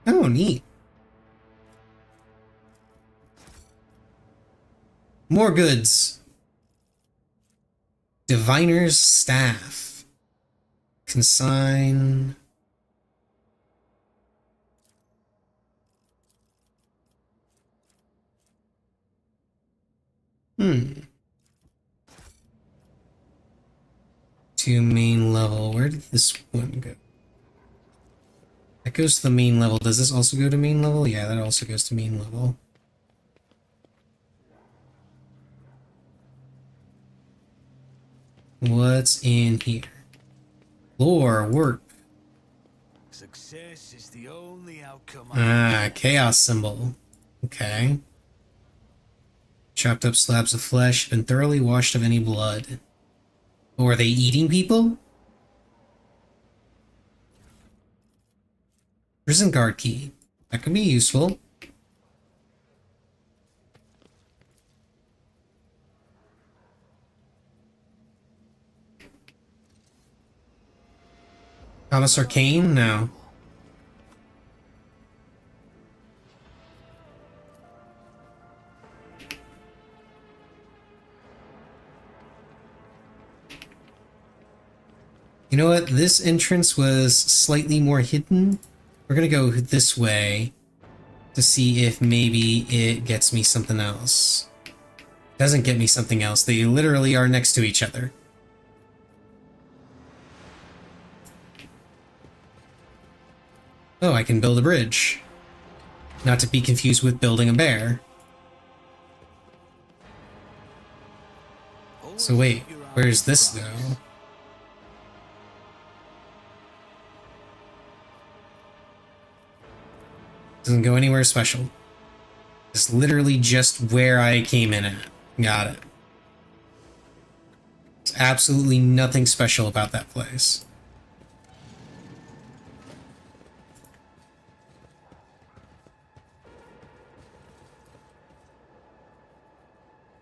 Oh, neat. More goods. Diviner's staff. Consign. To main level. Where did this one go? That goes to the main level. Does this also go to main level? Yeah, that also goes to main level. What's in here? Lore, work. Success is the only outcome. Ah, chaos symbol. Okay. Chopped up slabs of flesh, been thoroughly washed of any blood. Oh, are they eating people? Prison guard key. That could be useful. Thomas Arcane? No. You know what? This entrance was slightly more hidden. We're gonna go this way to see if maybe it gets me something else. Doesn't get me something else. They literally are next to each other. Oh, I can build a bridge. Not to be confused with building a bear. So wait, where's this though? Doesn't go anywhere special. It's literally just where I came in at. Got it. There's absolutely nothing special about that place.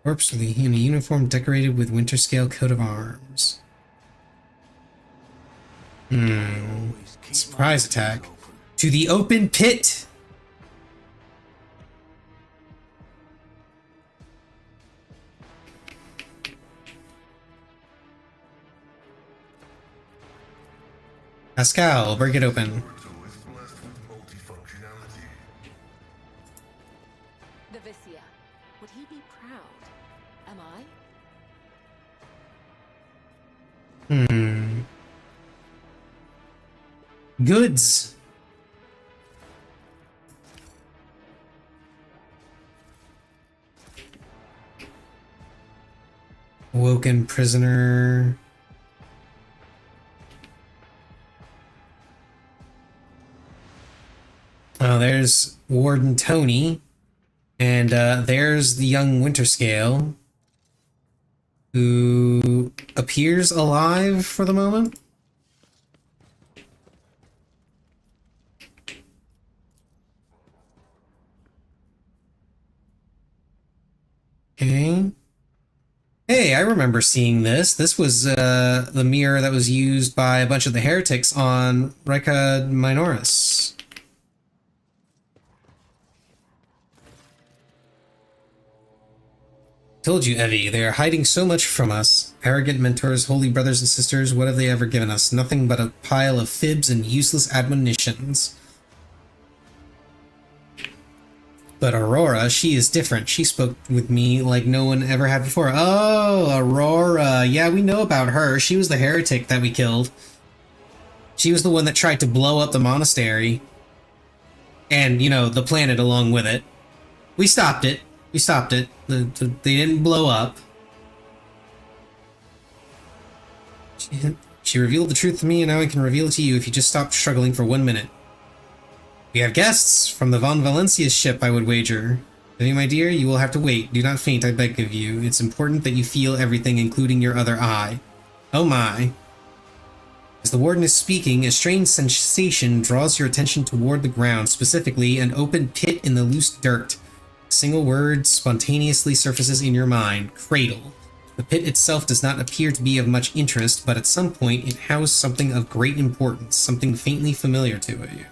Corpse in a uniform decorated with winter scale coat of arms. Surprise attack. To the open pit! Pascal, break it open. The Vizier. Would he be proud? Am I? Goods. Woken prisoner. Oh, there's Warden Tony. And there's the young Winterscale, who appears alive for the moment. Okay. Hey, I remember seeing this. This was the mirror that was used by a bunch of the heretics on Reka Minoris. Told you, Evie, they are hiding so much from us. Arrogant mentors, holy brothers and sisters, what have they ever given us? Nothing but a pile of fibs and useless admonitions. But Aurora, she is different. She spoke with me like no one ever had before. Oh, Aurora. Yeah, we know about her. She was the heretic that we killed. She was the one that tried to blow up the monastery. And, you know, the planet along with it. We stopped it. We stopped it. They didn't blow up. She revealed the truth to me, and now I can reveal it to you if you just stop struggling for 1 minute. We have guests from the Von Valencia's ship, I would wager. Vivi, my dear, you will have to wait. Do not faint, I beg of you. It's important that you feel everything, including your other eye. Oh my. As the warden is speaking, a strange sensation draws your attention toward the ground, specifically an open pit in the loose dirt. A single word spontaneously surfaces in your mind: cradle. The pit itself does not appear to be of much interest, but at some point it housed something of great importance, something faintly familiar to you.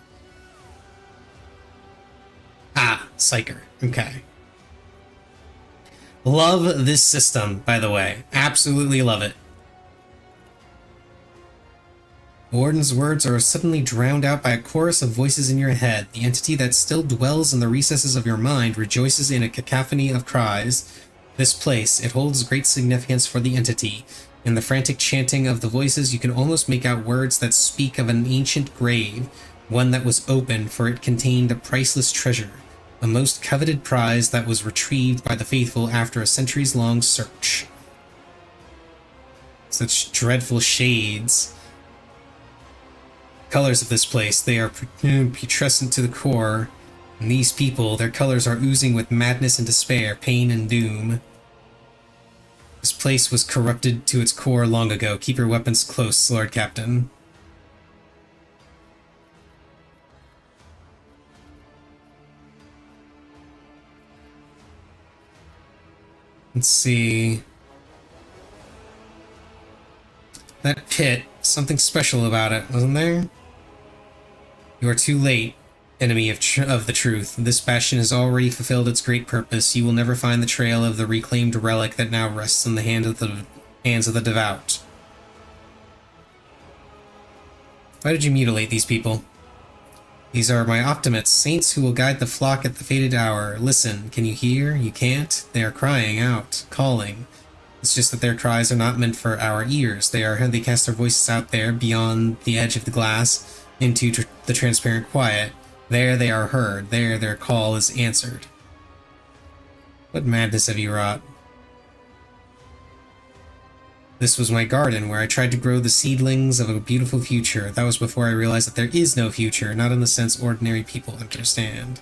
Ah, Psyker. Okay. Love this system, by the way. Absolutely love it. The warden's words are suddenly drowned out by a chorus of voices in your head. The entity that still dwells in the recesses of your mind rejoices in a cacophony of cries. This place, it holds great significance for the entity. In the frantic chanting of the voices, you can almost make out words that speak of an ancient grave, one that was open, for it contained a priceless treasure, a most coveted prize that was retrieved by the faithful after a centuries-long search. Such dreadful shades. Colors of this place, they are putrescent to the core. And these people, their colors are oozing with madness and despair, pain and doom. This place was corrupted to its core long ago. Keep your weapons close, Lord Captain. Let's see. That pit, something special about it, wasn't there? You are too late, enemy of the truth. This bastion has already fulfilled its great purpose. You will never find the trail of the reclaimed relic that now rests in the hands of the devout. Why did you mutilate these people? These are my optimates, saints who will guide the flock at the fated hour. Listen, can you hear? You can't? They are crying out, calling. It's just that their cries are not meant for our ears. They cast their voices out there, beyond the edge of the glass, into the transparent quiet. There they are heard. There their call is answered. What madness have you wrought? This was my garden, where I tried to grow the seedlings of a beautiful future. That was before I realized that there is no future, not in the sense ordinary people understand.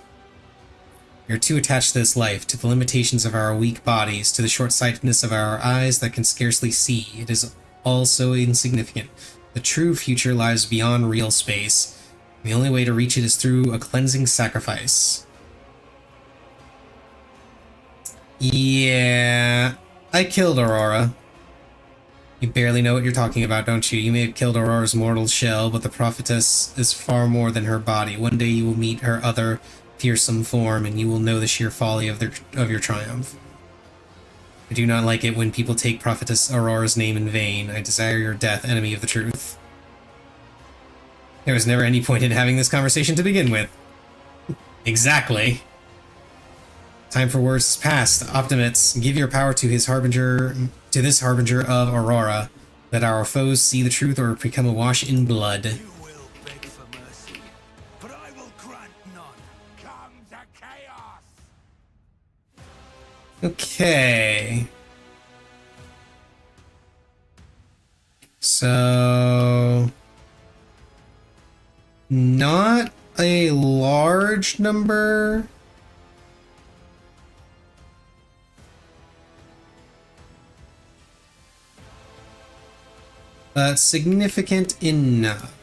We are too attached to this life, to the limitations of our weak bodies, to the short-sightedness of our eyes that can scarcely see. It is all so insignificant. The true future lies beyond real space. The only way to reach it is through a cleansing sacrifice. Yeah, I killed Aurora. You barely know what you're talking about, don't you? You may have killed Aurora's mortal shell, but the prophetess is far more than her body. One day you will meet her other fearsome form, and you will know the sheer folly of your triumph. I do not like it when people take Prophetess Aurora's name in vain. I desire your death, enemy of the truth. There was never any point in having this conversation to begin with. Exactly. Time for words is past. Optimates, give your power to this harbinger of Aurora. Let our foes see the truth or become awash in blood. You will beg for mercy, but I will grant none. Come to chaos! Okay. So... not a large number. But significant enough.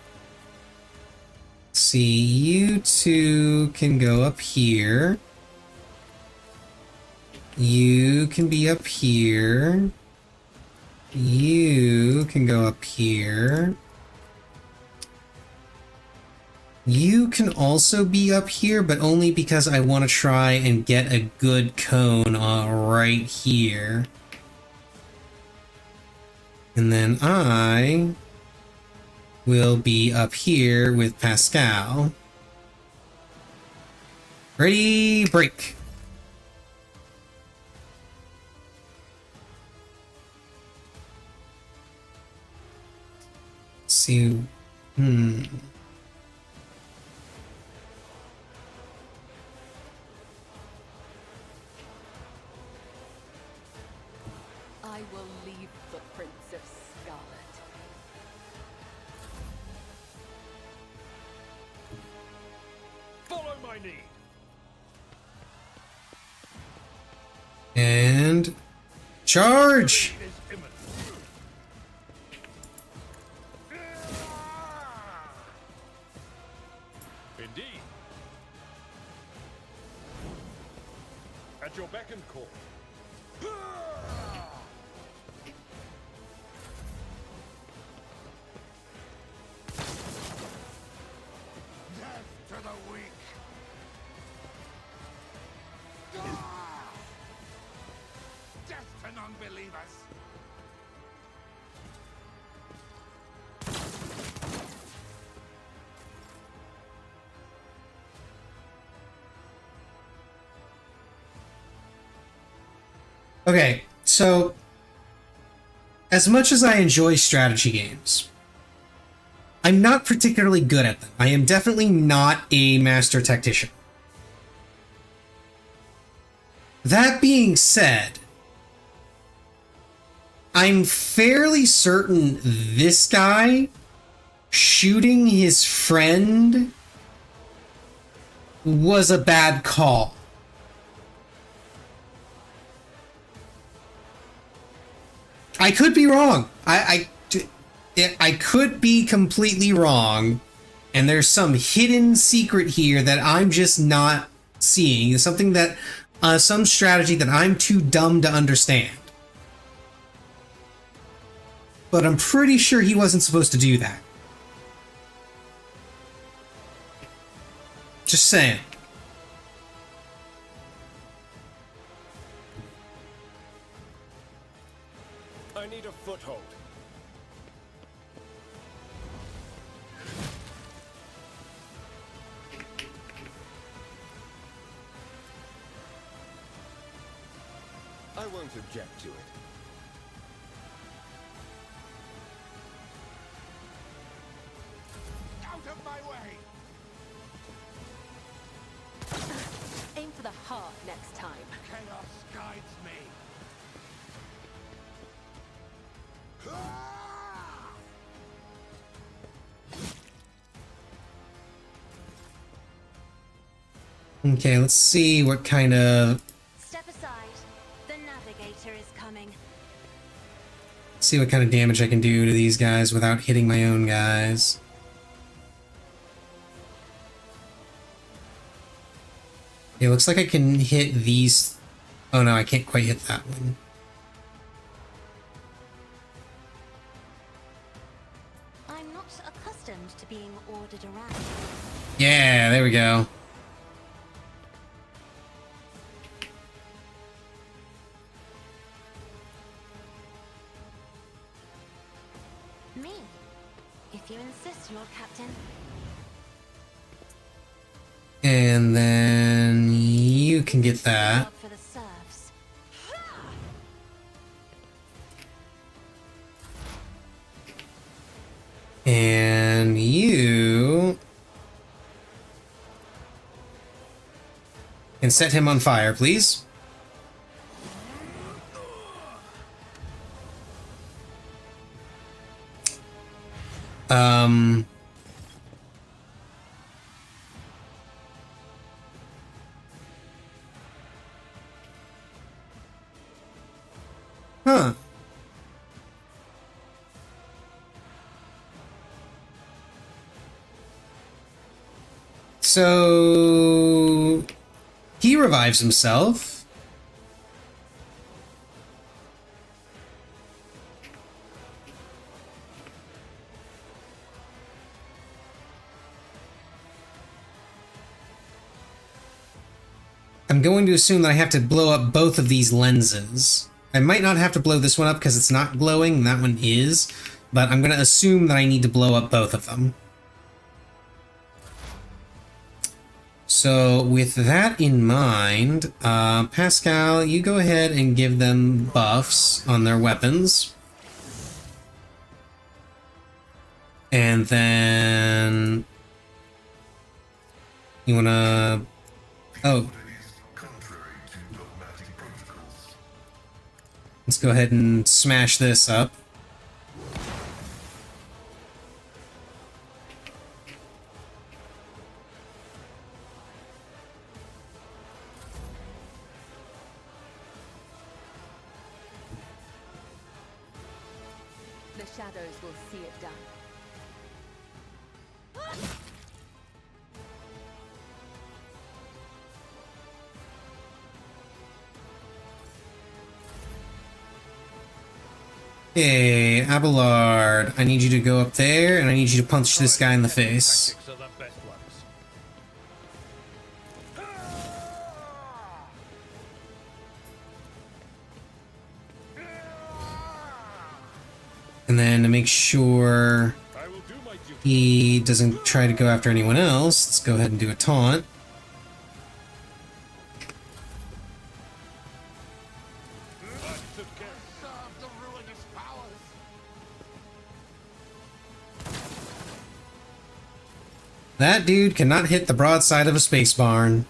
See, you two can go up here. You can be up here. You can go up here. You can also be up here, but only because I want to try and get a good cone right here. And then I will be up here with Pascal. Ready, break. Let's see. I will leave the Prince of Scarlet. I need. And charge! Is imminent. Indeed. At your beck and call. Death to the weak. Death to non-believers. Okay, so as much as I enjoy strategy games, I'm not particularly good at them. I am definitely not a master tactician. That being said, I'm fairly certain this guy shooting his friend was a bad call. I could be wrong. I could be completely wrong, and there's some hidden secret here that I'm just not seeing. Something that, some strategy that I'm too dumb to understand. But I'm pretty sure he wasn't supposed to do that. Just saying. I need a foothold. I won't object to it. Out of my way. Aim for the heart next time. Chaos guides me. Okay, let's see what kind of... Step aside. The navigator is coming. See what kind of damage I can do to these guys without hitting my own guys. It looks like I can hit these... Oh no, I can't quite hit that one. I'm not accustomed to being ordered around. Yeah, there we go. Me, if you insist, Lord Captain. And then you can get that. Lord for the serfs. And you can set him on fire, please. Huh. So he revives himself. I'm going to assume that I have to blow up both of these lenses. I might not have to blow this one up because it's not glowing, and that one is, but I'm going to assume that I need to blow up both of them. So with that in mind, Pascal, you go ahead and give them buffs on their weapons. And then you wanna... Oh. Let's go ahead and smash this up. shadows will see it done. Okay, Abelard, I need you to go up there, and I need you to punch this guy in the face. Tactics are the best ones. And then to make sure I will do my duty. he doesn't try to go after anyone else, let's go ahead and do a taunt. Serve the ruinous powers. That dude cannot hit the broadside of a space barn.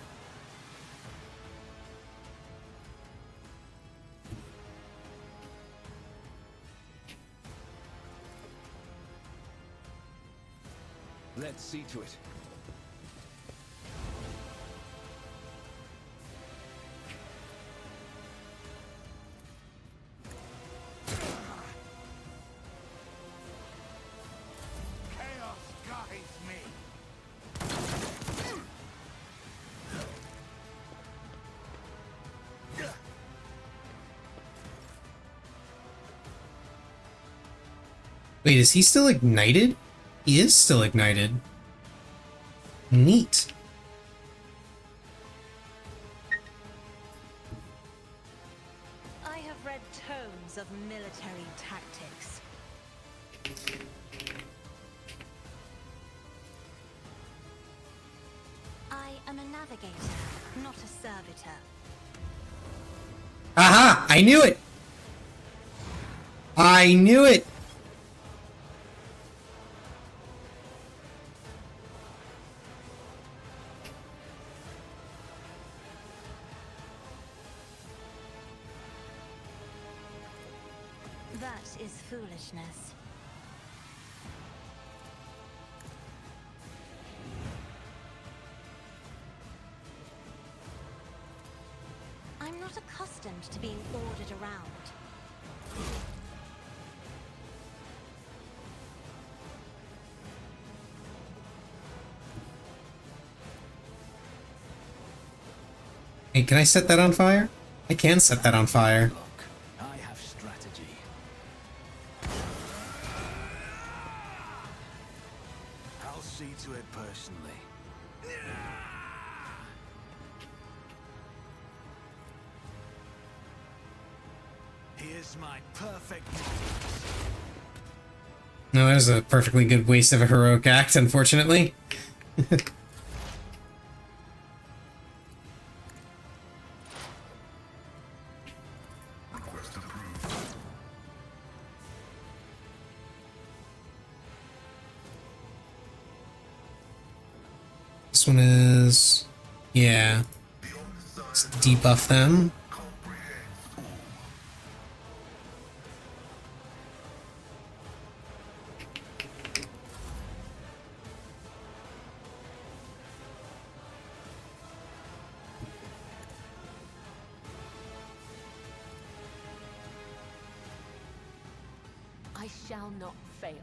Let's see to it. Chaos guides me. Wait, is he still ignited? He is still ignited. Neat. I have read tomes of military tactics. I am a navigator, not a servitor. Aha! I knew it! I knew it! That is foolishness. I'm not accustomed to being ordered around. Hey, can I set that on fire? I can set that on fire. Look, I have strategy. I'll see to it personally. Here's my perfect. No, that was a perfectly good waste of a heroic act, unfortunately. Request approved. This one is... yeah. The underside Let's debuff them. comprehends all. I shall not fail.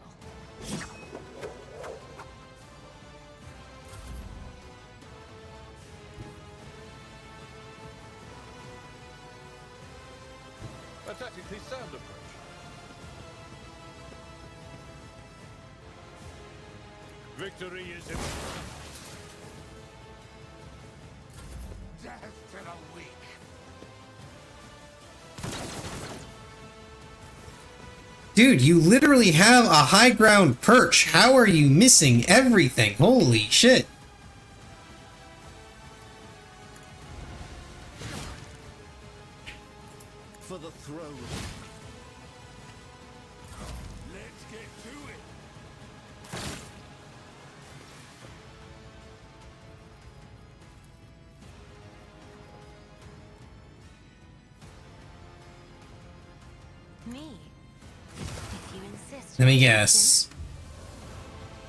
A tactically sound approach. Victory is in. Death to the weak. Dude, you literally have a high ground perch. How are you missing everything? Holy shit. For the throne. Let's get to it. Me? If you insist. Let me guess.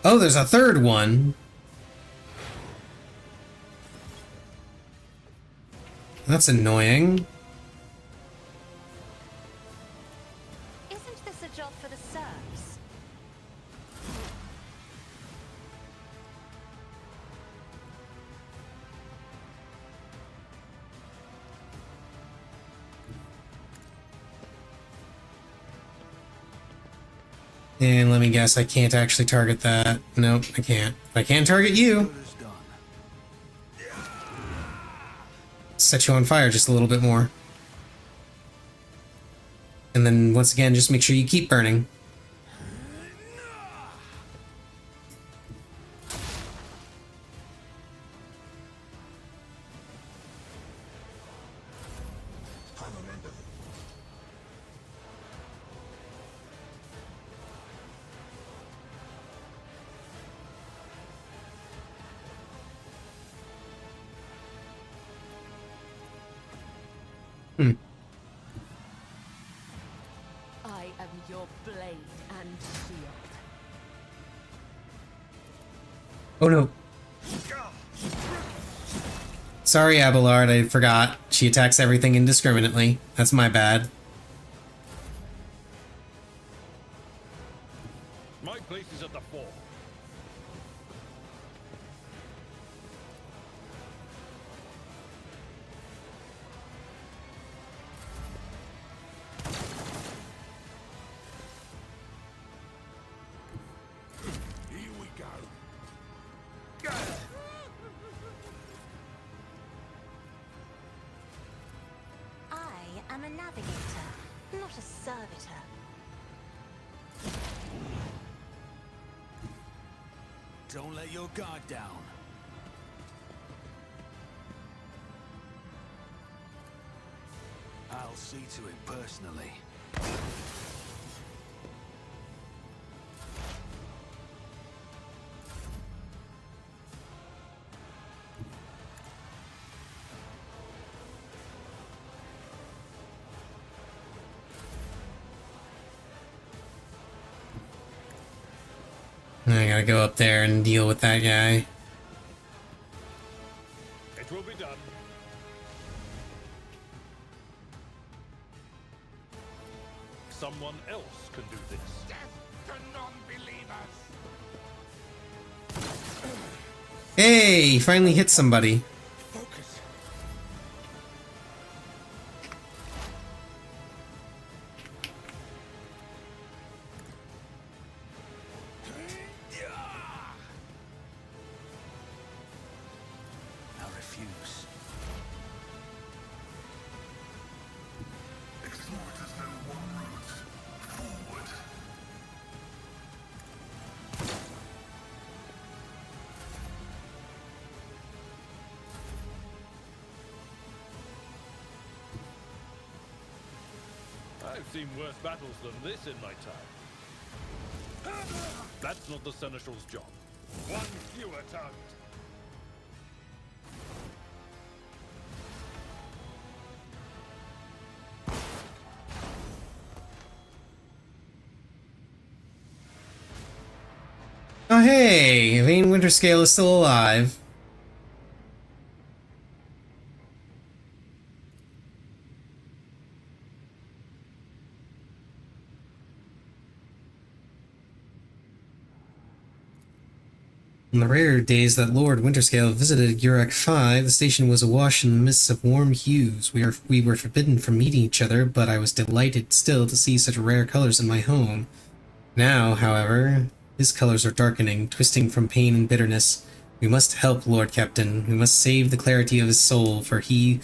Oh, there's a third one. That's annoying. Isn't this a job for the serfs? And let me guess, I can't actually target that. Nope, I can't. I can target you. Good as done. Set you on fire just a little bit more. And then, once again, just make sure you keep burning. Hmm. I am your blade and shield. Oh no. Sorry, Abelard, I forgot. She attacks everything indiscriminately. That's my bad. My place is at the fore. Here we go. I am a navigator, not a servitor. Don't let your guard down. I'll see to it personally. I gotta go up there and deal with that guy. It will be done. Someone else can do this. Death to non-believers. Hey, finally hit somebody. Focus. I refuse. Explorers know one route. Forward. I've seen worse battles than this in my time. That's not the Seneschal's job. One fewer target. Oh hey, Vane Winterscale is still alive. In the rare days that Lord Winterscale visited Urek 5, the station was awash in the mists of warm hues. We were forbidden from meeting each other, but I was delighted still to see such rare colors in my home. Now, however, his colors are darkening, twisting from pain and bitterness. We must help Lord Captain. We must save the clarity of his soul, for he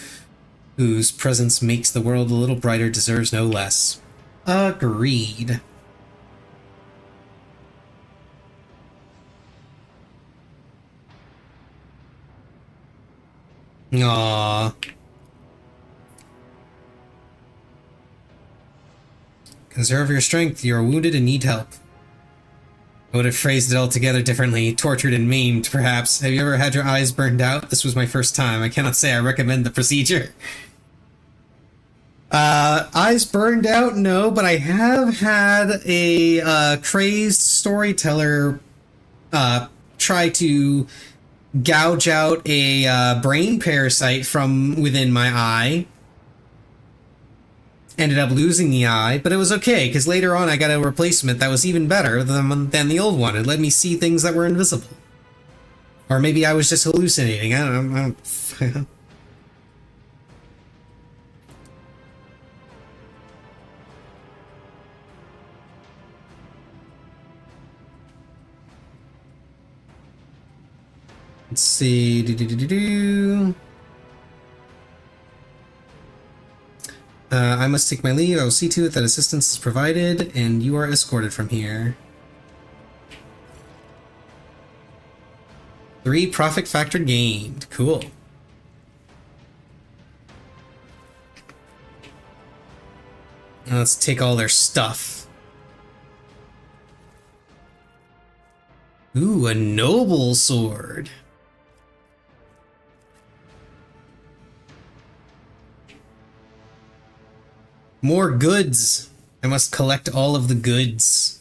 whose presence makes the world a little brighter deserves no less. Agreed. Aww. Conserve your strength. You are wounded and need help. I would have phrased it altogether differently. Tortured and maimed, perhaps. Have you ever had your eyes burned out? This was my first time. I cannot say I recommend the procedure. Eyes burned out? No, but I have had a crazed storyteller try to gouge out a brain parasite from within my eye. Ended up losing the eye, but it was okay, because later on I got a replacement that was even better than the old one. It let me see things that were invisible. Or maybe I was just hallucinating. I don't know. Let's see. I must take my leave. I will see to it that assistance is provided, and you are escorted from here. 3 profit factor gained. Cool. Now let's take all their stuff. Ooh, a noble sword. More goods. I must collect all of the goods.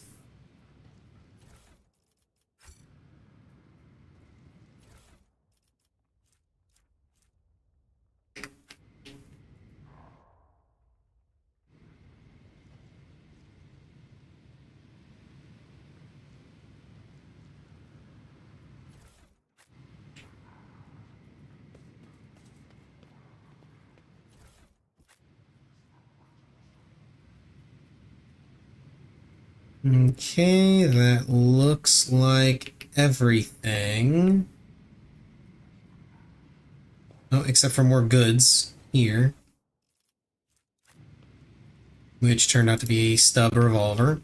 Okay, that looks like everything. Oh, except for more goods here. Which turned out to be a stub revolver.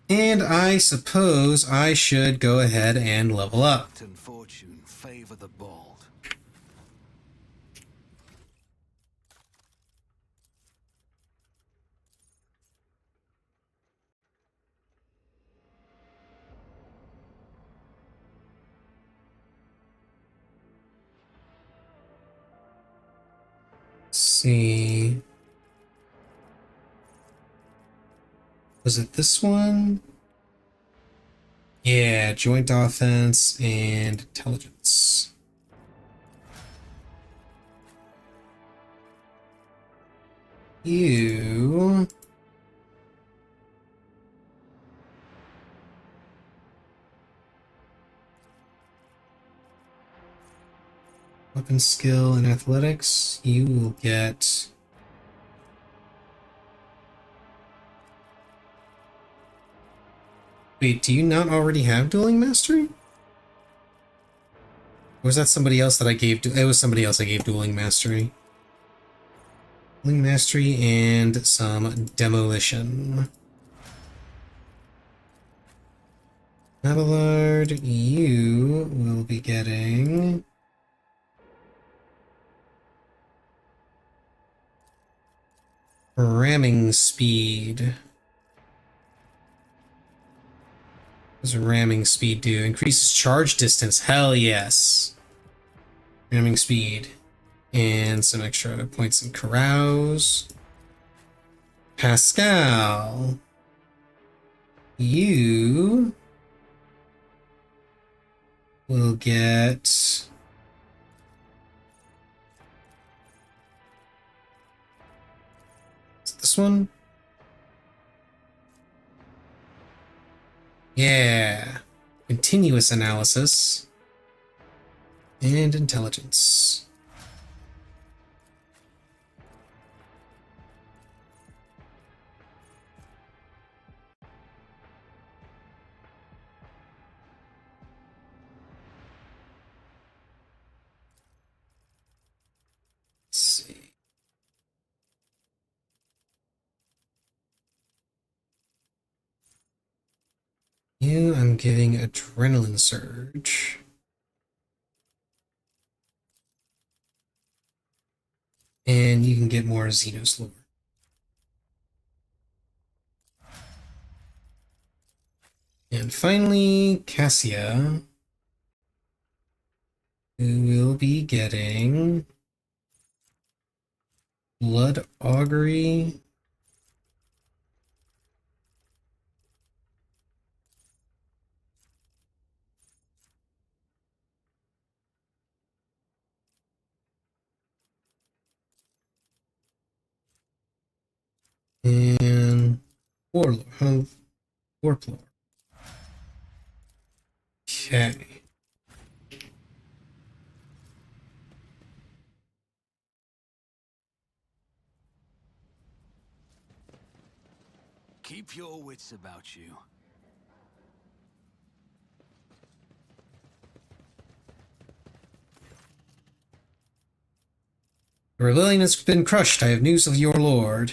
And I suppose I should go ahead and level up. And fortune favor the bold. Let's see. Was it this one? Yeah, joint offense and intelligence. You... Weapon skill and athletics, you will get... Wait, do you not already have dueling mastery? Or was that somebody else that I gave... It was somebody else I gave dueling mastery. Dueling mastery and some demolition. Abelard, you will be getting... ramming speed. What does ramming speed do? Increases charge distance. Hell yes. Ramming speed. And some extra points in carouse. Pascal. You will get... this one? Yeah. Continuous analysis. And intelligence. Let's see. You, I'm giving adrenaline surge. And you can get more Xenos lore. And finally, Cassia, who will be getting Blood Augury. And Warlord. Warplore. Okay. Keep your wits about you. The rebellion has been crushed. I have news of your lord.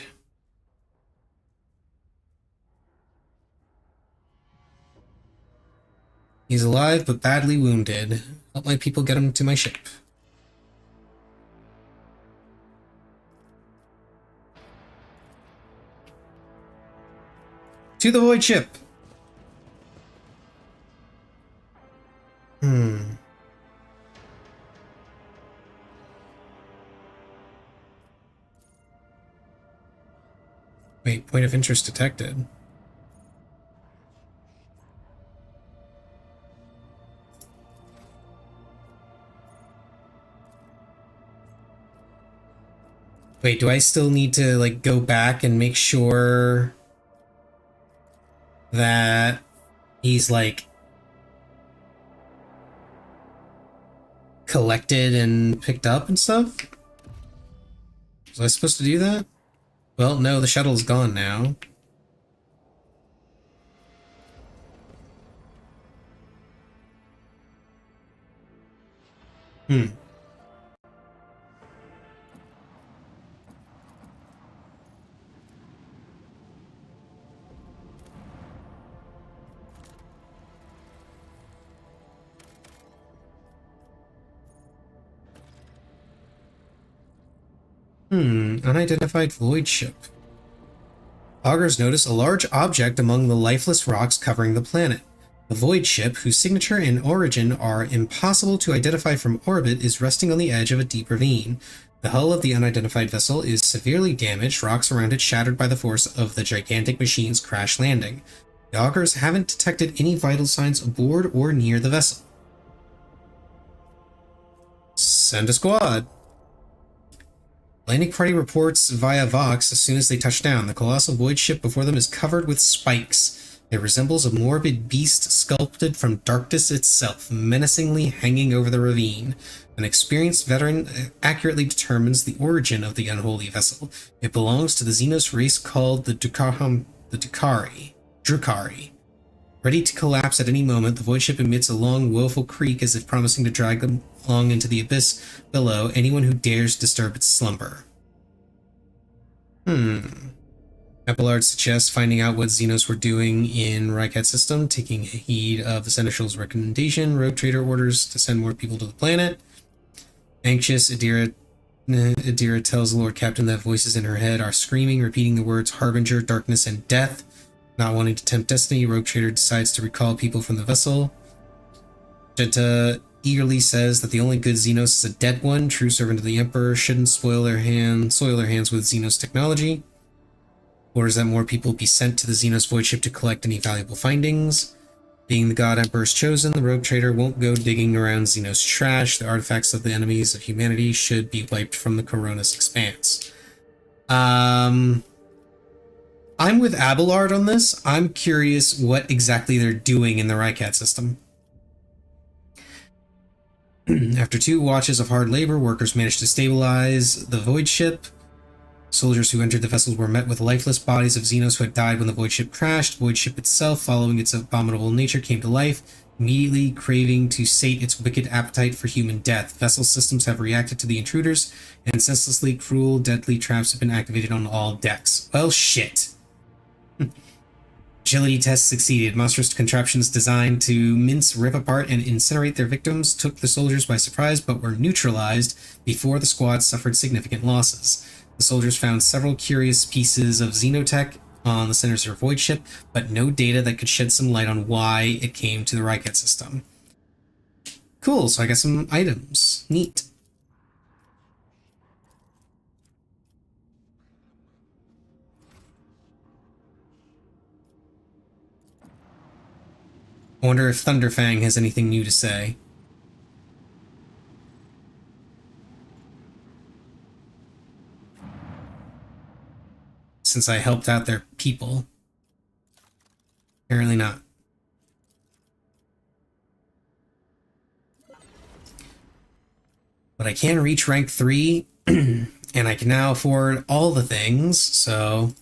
He's alive, but badly wounded. Help my people get him to my ship. To the void ship! Wait, point of interest detected. Wait, do I still need to, like, go back and make sure that he's, like, collected and picked up and stuff? Was I supposed to do that? Well, no, the shuttle's gone now. Unidentified void ship. Augurs notice a large object among the lifeless rocks covering the planet. The void ship, whose signature and origin are impossible to identify from orbit, is resting on the edge of a deep ravine. The hull of the unidentified vessel is severely damaged, rocks around it shattered by the force of the gigantic machine's crash landing. The Augurs haven't detected any vital signs aboard or near the vessel. Send a squad. Landing party reports via Vox as soon as they touch down. The colossal void ship before them is covered with spikes. It resembles a morbid beast sculpted from darkness itself, menacingly hanging over the ravine. An experienced veteran accurately determines the origin of the unholy vessel. It belongs to the Xenos race called the Drukari. Ready to collapse at any moment, the void ship emits a long, woeful creak as if promising to drag them along into the abyss below anyone who dares disturb its slumber. Abelard suggests finding out what Xenos were doing in Rykat system, taking heed of the Seneschal's recommendation. Rogue Trader orders to send more people to the planet. Anxious, Adira tells the Lord Captain that voices in her head are screaming, repeating the words Harbinger, Darkness, and Death. Not wanting to tempt destiny, Rogue Trader decides to recall people from the vessel. Genta eagerly says that the only good Xenos is a dead one. True servant of the Emperor shouldn't soil their hands with Xenos technology. Orders that more people be sent to the Xenos void ship to collect any valuable findings. Being the God Emperor's chosen, the Rogue Trader won't go digging around Xenos trash. The artifacts of the enemies of humanity should be wiped from the Coronis expanse. I'm with Abelard on this. I'm curious what exactly they're doing in the Rykat system. After 2 watches of hard labor, workers managed to stabilize the void ship. Soldiers who entered the vessels were met with lifeless bodies of Xenos who had died when the void ship crashed. The void ship itself, following its abominable nature, came to life, immediately craving to sate its wicked appetite for human death. Vessel systems have reacted to the intruders, and senselessly cruel, deadly traps have been activated on all decks. Well, shit. Agility tests succeeded. Monstrous contraptions designed to mince, rip apart, and incinerate their victims took the soldiers by surprise, but were neutralized before the squad suffered significant losses. The soldiers found several curious pieces of xenotech on the Sinister Void ship, but no data that could shed some light on why it came to the Rykat system. Cool, so I got some items. Neat. I wonder if Thunderfang has anything new to say. Since I helped out their people. Apparently not. But I can reach rank 3, and I can now afford all the things, so...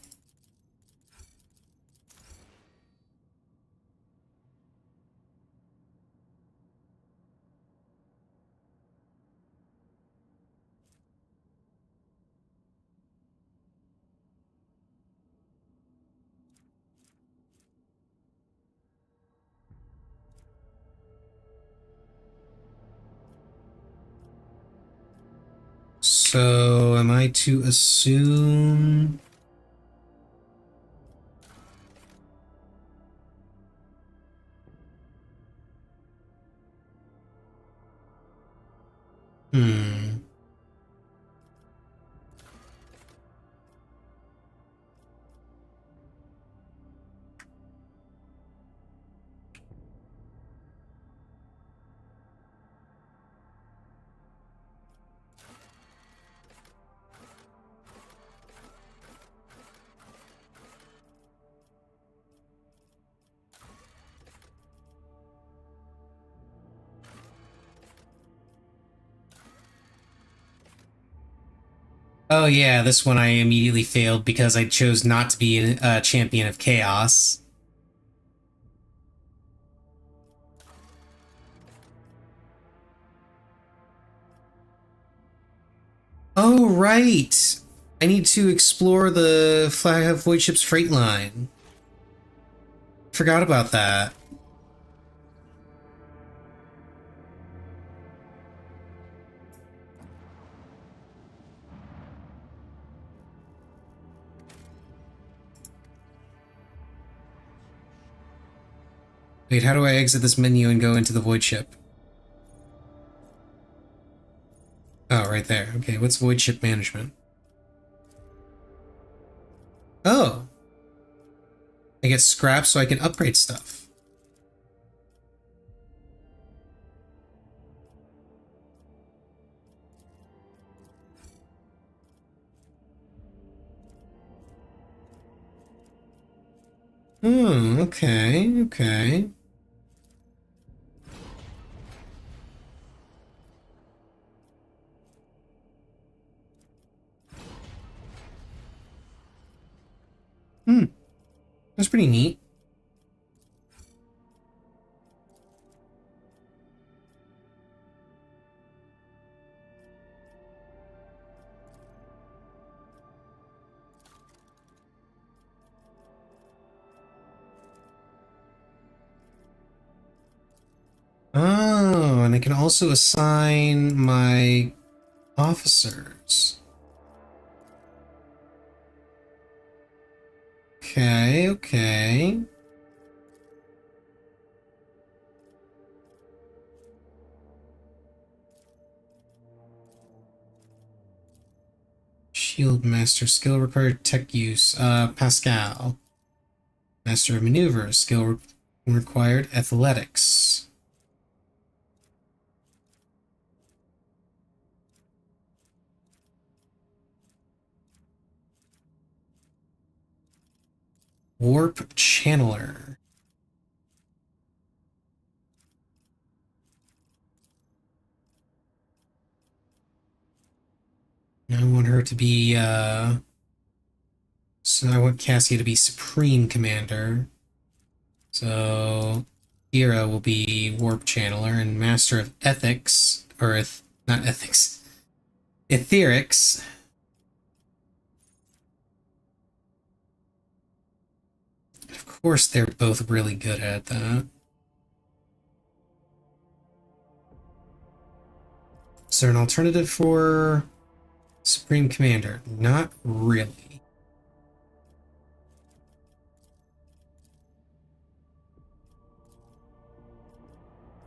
So, am I to assume... Hmm. Oh yeah, this one I immediately failed because I chose not to be a champion of chaos. Oh right! I need to explore the Void Ship's freight line. Forgot about that. Wait, how do I exit this menu and go into the Void Ship? Oh, right there. Okay, what's Void Ship Management? Oh! I get scraps so I can upgrade stuff. Hmm, okay, okay. Hmm, that's pretty neat. Oh, and I can also assign my officers. Okay, okay. Shield Master, skill required tech use, Pascal. Master of Maneuvers, skill required athletics. Warp Channeler. I want her to be, so I want Cassia to be Supreme Commander. So, Ira will be Warp Channeler, and Master of Ethics, or not Ethics, Etherics. Of course, they're both really good at that. Is there an alternative for Supreme Commander? Not really.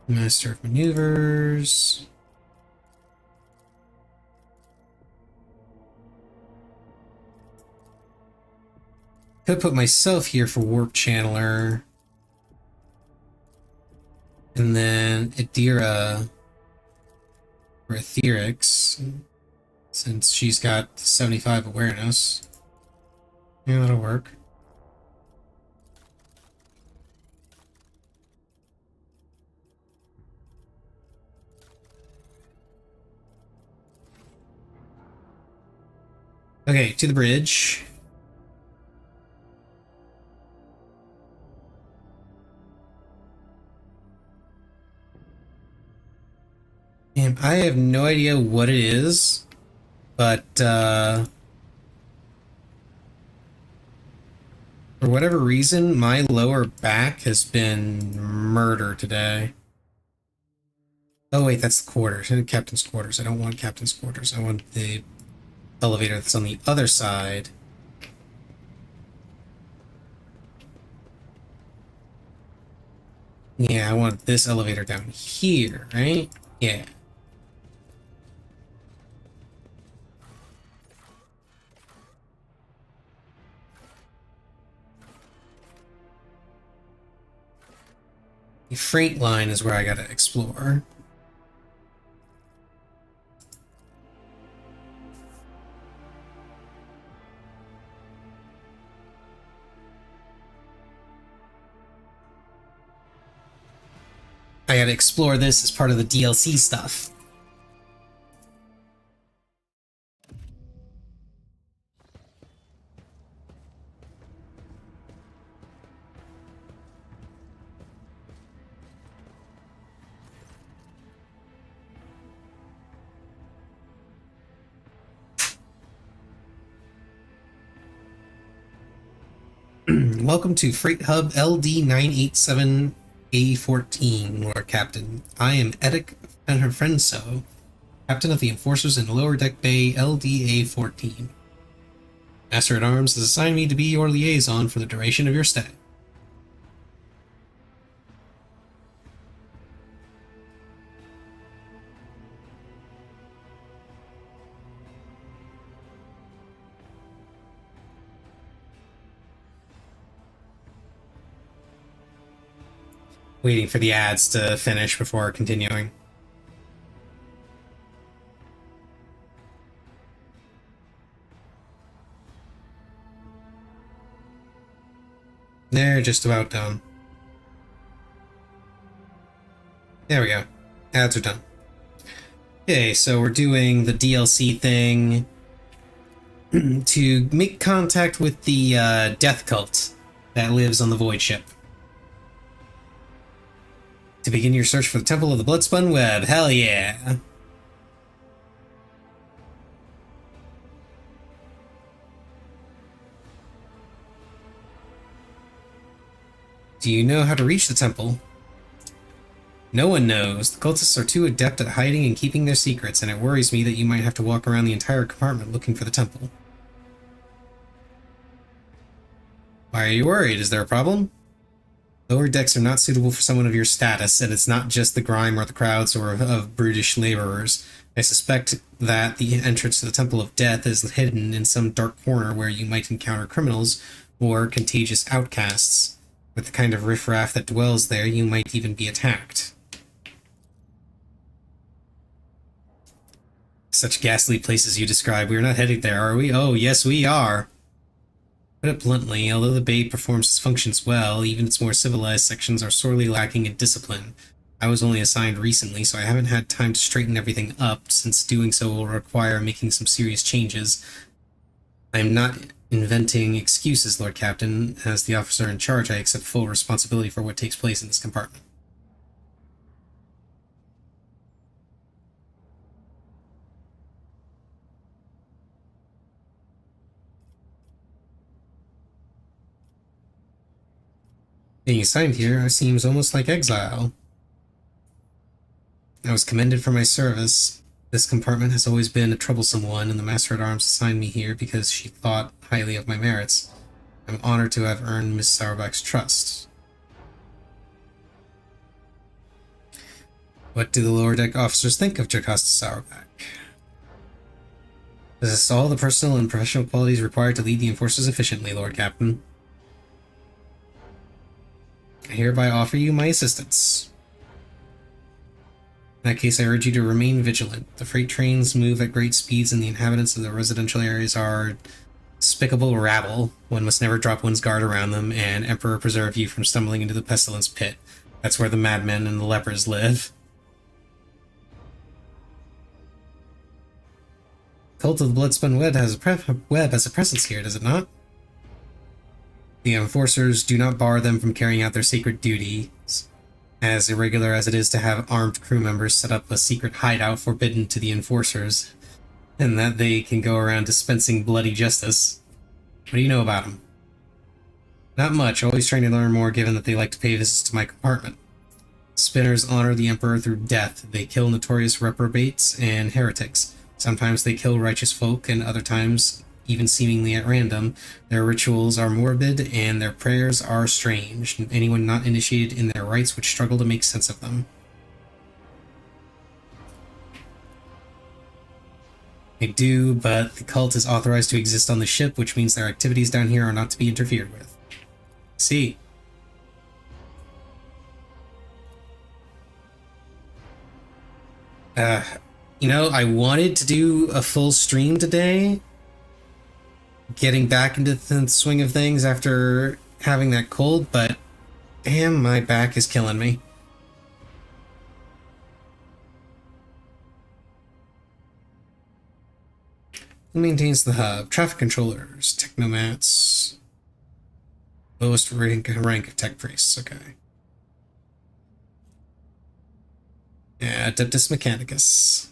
Master of Maneuvers. Could put myself here for Warp Channeler. And then Adira for Etherics, since she's got 75 awareness. Yeah, that'll work. Okay, to the bridge. And I have no idea what it is, but for whatever reason, my lower back has been murdered today. Oh wait, that's the quarters. Captain's quarters. I don't want captain's quarters. I want the elevator that's on the other side. Yeah, I want this elevator down here, right? Yeah. The freight line is where I gotta explore. I gotta explore this as part of the DLC stuff. Welcome to Freight Hub LD987A14, Lord Captain. I am Edic Frenso, Captain of the Enforcers in Lower Deck Bay LDA-14. Master at Arms has assigned me to be your liaison for the duration of your stay. Waiting for the ads to finish before continuing. They're just about done. There we go. Ads are done. Okay, so we're doing the DLC thing to make contact with the death cult that lives on the Void ship. To begin your search for the Temple of the Bloodspun Web. Hell yeah! Do you know how to reach the temple? No one knows. The cultists are too adept at hiding and keeping their secrets, and it worries me that you might have to walk around the entire compartment looking for the temple. Why are you worried? Is there a problem? Lower decks are not suitable for someone of your status, and it's not just the grime or the crowds or of brutish laborers. I suspect that the entrance to the Temple of Death is hidden in some dark corner where you might encounter criminals or contagious outcasts. With the kind of riffraff that dwells there, you might even be attacked. Such ghastly places you describe. We are not headed there, are we? Oh, yes, we are. Put it bluntly, although the Bay performs its functions well, even its more civilized sections are sorely lacking in discipline. I was only assigned recently, so I haven't had time to straighten everything up, since doing so will require making some serious changes. I am not inventing excuses, Lord Captain. As the officer in charge, I accept full responsibility for what takes place in this compartment. Being assigned here seems almost like exile. I was commended for my service. This compartment has always been a troublesome one, and the Master-at-Arms assigned me here because she thought highly of my merits. I'm honored to have earned Miss Sauerback's trust. What do the lower deck officers think of Jocasta Sauerback? Possess all the personal and professional qualities required to lead the Enforcers efficiently, Lord Captain. I hereby offer you my assistance. In that case, I urge you to remain vigilant. The freight trains move at great speeds, and the inhabitants of the residential areas are despicable rabble. One must never drop one's guard around them, and Emperor preserve you from stumbling into the pestilence pit. That's where the madmen and the lepers live. Cult of the Bloodspun Web has a presence here, does it not? The Enforcers do not bar them from carrying out their sacred duties, as irregular as it is to have armed crew members set up a secret hideout forbidden to the Enforcers, and that they can go around dispensing bloody justice. What do you know about them? Not much, always trying to learn more given that they like to pay visits to my compartment. Spinners honor the Emperor through death. They kill notorious reprobates and heretics. Sometimes they kill righteous folk, and other times, even seemingly at random, their rituals are morbid and their prayers are strange. Anyone not initiated in their rites would struggle to make sense of them. They do, but the cult is authorized to exist on the ship, which means their activities down here are not to be interfered with. See. You know, I wanted to do a full stream today, getting back into the swing of things after having that cold, but damn, my back is killing me. Who maintains the hub? Traffic controllers, technomats, lowest rank of tech priests. Okay. Yeah, Adeptus Mechanicus.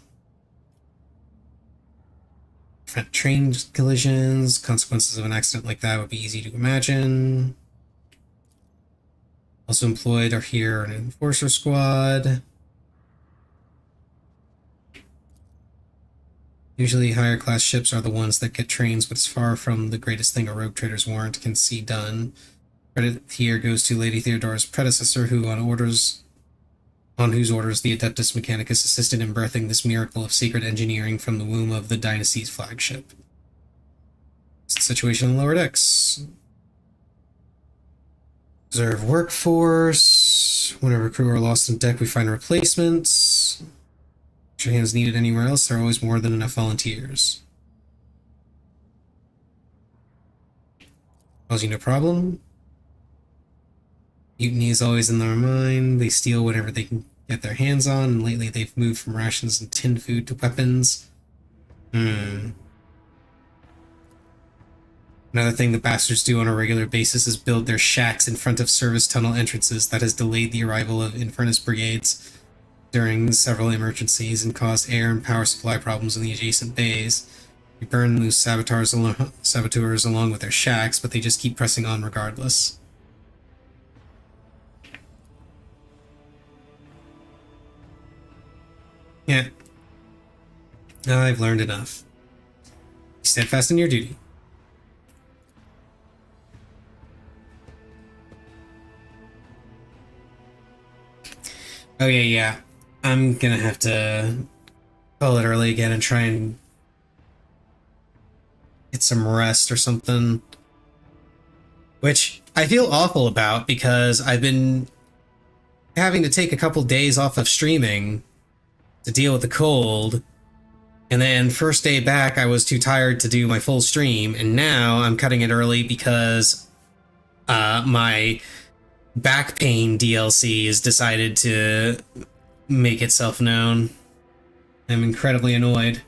Prevent train collisions. Consequences of an accident like that would be easy to imagine. Also employed are here an enforcer squad. Usually higher class ships are the ones that get trains, but it's far from the greatest thing a rogue trader's warrant can see done. Credit here goes to Lady Theodora's predecessor, who on whose orders the Adeptus Mechanicus assisted in birthing this miracle of sacred engineering from the womb of the dynasty's flagship. It's the situation on lower decks. Reserve workforce. Whenever crew are lost on deck, we find replacements. Extra hands needed anywhere else, there are always more than enough volunteers. Causing no problem. Mutiny is always in their mind. They steal whatever they can get their hands on, and lately they've moved from rations and tinned food to weapons. Another thing the bastards do on a regular basis is build their shacks in front of service tunnel entrances. That has delayed the arrival of Infernus brigades during several emergencies and caused air and power supply problems in the adjacent bays. We burn those saboteurs along with their shacks, but they just keep pressing on regardless. Yeah. I've learned enough. Be steadfast in your duty. Oh yeah. I'm gonna have to call it early again and try and get some rest or something. Which I feel awful about because I've been having to take a couple days off of streaming to deal with the cold, and then first day back I was too tired to do my full stream, and now I'm cutting it early because my back pain DLC has decided to make itself known. I'm incredibly annoyed.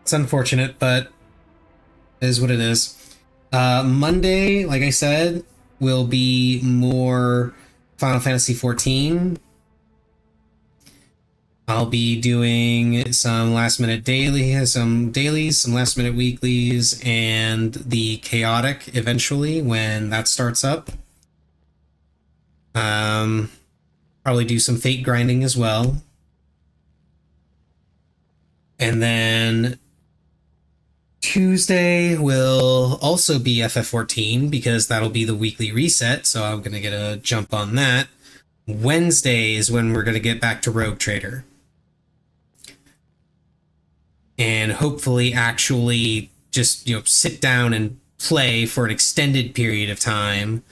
It's unfortunate, but it is what it is. Monday, like I said, will be more Final Fantasy XIV. I'll be doing some last-minute dailies, some last-minute weeklies, and the Chaotic eventually when that starts up. Probably do some Fate grinding as well. And then Tuesday will also be FF14 because that'll be the weekly reset, so I'm going to get a jump on that. Wednesday is when we're going to get back to Rogue Trader. And hopefully actually just, sit down and play for an extended period of time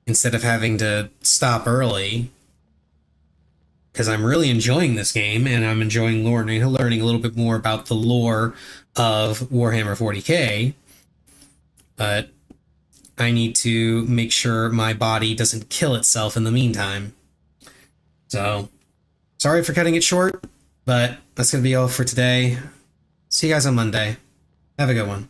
instead of having to stop early. Because I'm really enjoying this game, and I'm enjoying learning a little bit more about the lore of Warhammer 40k. But I need to make sure my body doesn't kill itself in the meantime. So, sorry for cutting it short, but that's going to be all for today. See you guys on Monday. Have a good one.